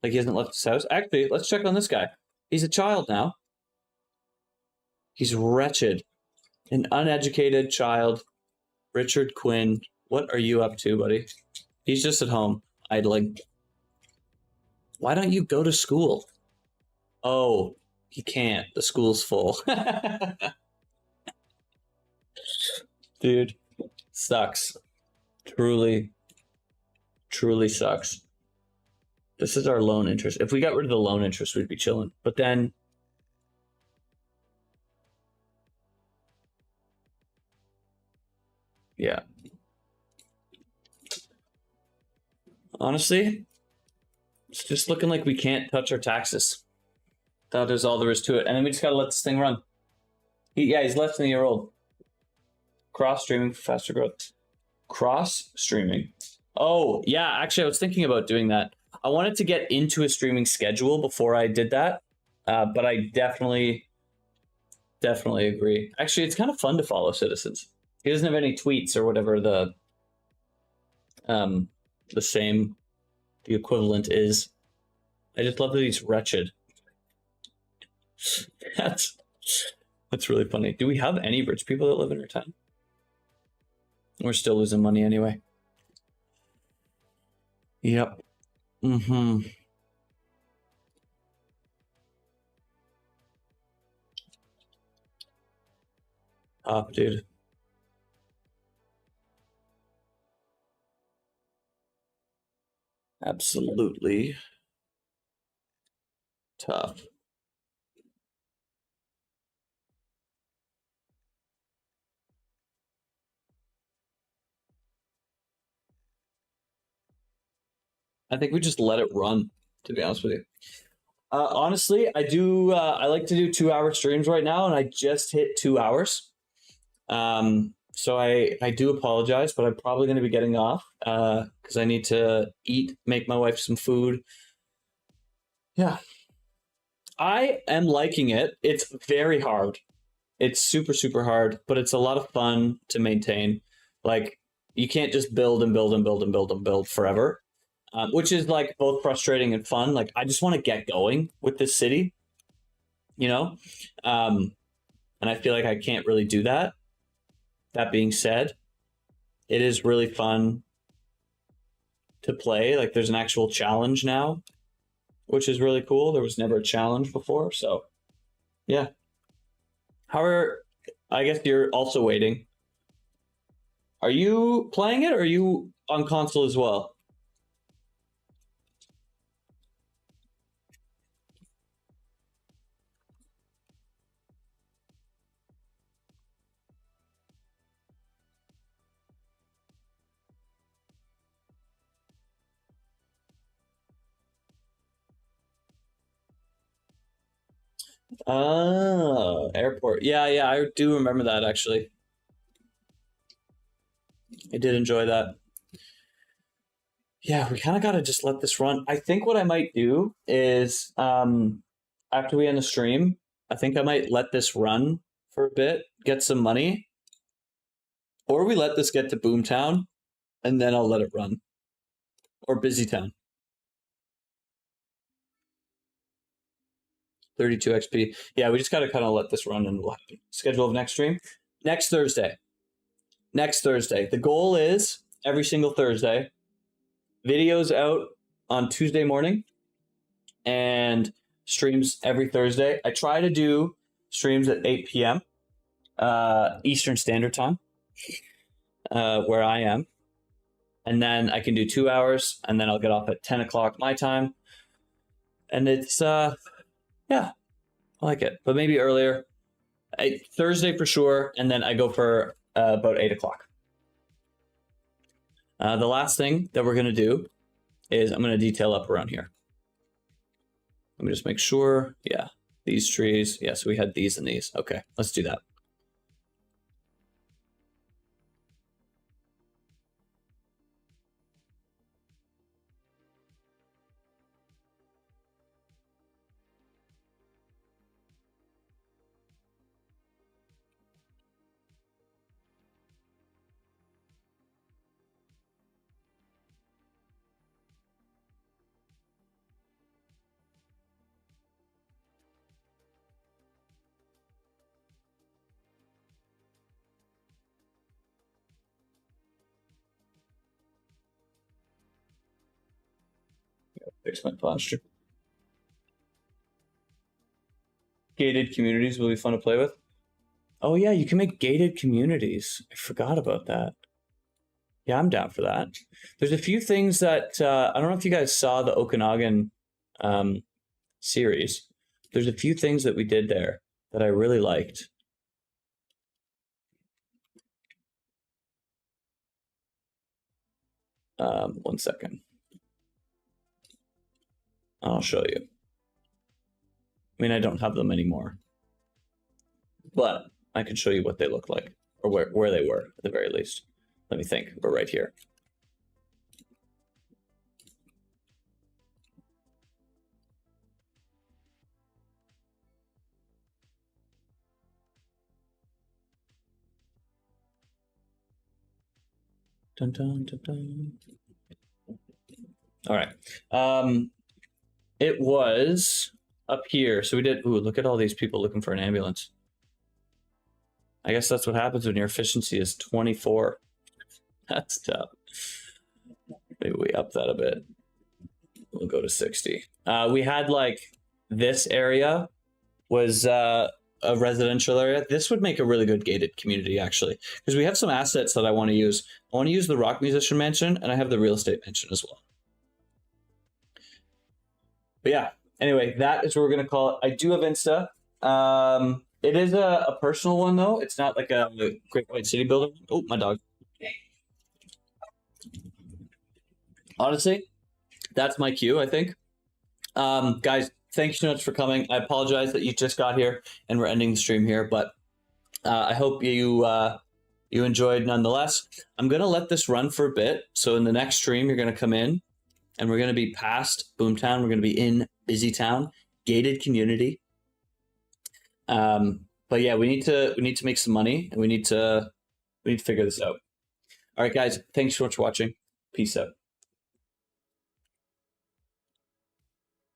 Like he hasn't left his house? Actually, let's check on this guy. He's a child now. He's wretched. An uneducated child. Richard Quinn. What are you up to, buddy? He's just at home, idling. Why don't you go to school? Oh, he can't. The school's full. Dude, sucks. Truly, truly sucks. This is our loan interest. If we got rid of the loan interest, we'd be chilling. But then, yeah. Honestly, it's just looking like we can't touch our taxes. That is all there is to it. And then we just gotta let this thing run. He's less than a year old. Cross streaming for faster growth. Cross streaming. Oh, yeah, actually, I was thinking about doing that. I wanted to get into a streaming schedule before I did that, but I definitely agree. Actually, it's kind of fun to follow Citizens. He doesn't have any tweets or whatever the equivalent is. I just love that he's wretched. That's really funny. Do we have any rich people that live in our town? We're still losing money anyway. Yep. Mm-hmm. Top, dude. Absolutely tough. I think we just let it run, to be honest with you. Honestly, I do. I like to do 2-hour streams right now, and I just hit 2 hours. So I do apologize, but I'm probably going to be getting off because I need to eat, make my wife some food. Yeah, I am liking it. It's very hard. It's super, super hard, but it's a lot of fun to maintain. Like, you can't just build and build and build and build and build forever, which is like both frustrating and fun. Like I just want to get going with this city, you know, um, and I feel like I can't really do that. That being said, it is really fun to play. Like there's an actual challenge now, which is really cool. There was never a challenge before, so yeah. However, I guess you're also waiting. Are you playing it or are you on console as well? Oh, airport. Yeah, yeah, I do remember that actually. I did enjoy that. Yeah, we kind of got to just let this run. I think what I might do is after we end the stream, I think I might let this run for a bit, get some money, or we let this get to Boomtown and then I'll let it run. Or Busy Town. 32 XP. Yeah, we just got to kind of let this run and we'll have schedule of next stream. Next Thursday. Next Thursday. The goal is every single Thursday, videos out on Tuesday morning and streams every Thursday. I try to do streams at 8 p.m. Eastern Standard Time, where I am. And then I can do 2 hours and then I'll get off at 10 o'clock my time. And it's, yeah, I like it. But maybe earlier. Thursday for sure. And then I go for about 8 o'clock. The last thing that we're going to do is I'm going to detail up around here. Let me just make sure. Yeah, these trees. Yeah, so we had these and these. Okay, let's do that. Fix my posture. Gated communities will be fun to play with. Oh yeah, you can make gated communities. I forgot about that. Yeah, I'm down for that. There's a few things that I don't know if you guys saw the Okanagan series. There's a few things that we did there that I really liked. One second. I'll show you. I mean, I don't have them anymore, but I can show you what they look like or where they were at the very least. Let me think. We're right here. Dun, dun, dun, dun. All right. It was up here. So we did. Ooh, look at all these people looking for an ambulance. I guess that's what happens when your efficiency is 24. That's tough. Maybe we up that a bit. We'll go to 60. We had like this area was a residential area. This would make a really good gated community, actually, because we have some assets that I want to use. I want to use the Rock Musician Mansion, and I have the Real Estate Mansion as well. But yeah, anyway, that is what we're going to call it. I do have Insta. It is a personal one, though. It's not like a Great White City Builder. Oh, my dog. Honestly, that's my cue, I think. Guys, thank you so much for coming. I apologize that you just got here and we're ending the stream here, but I hope you enjoyed nonetheless. I'm going to let this run for a bit. So in the next stream, you're going to come in and we're going to be past Boomtown. We're going to be in Busy Town, gated community. But yeah, we need to make some money and we need to figure this out. All right, guys, thanks so much for watching. Peace out.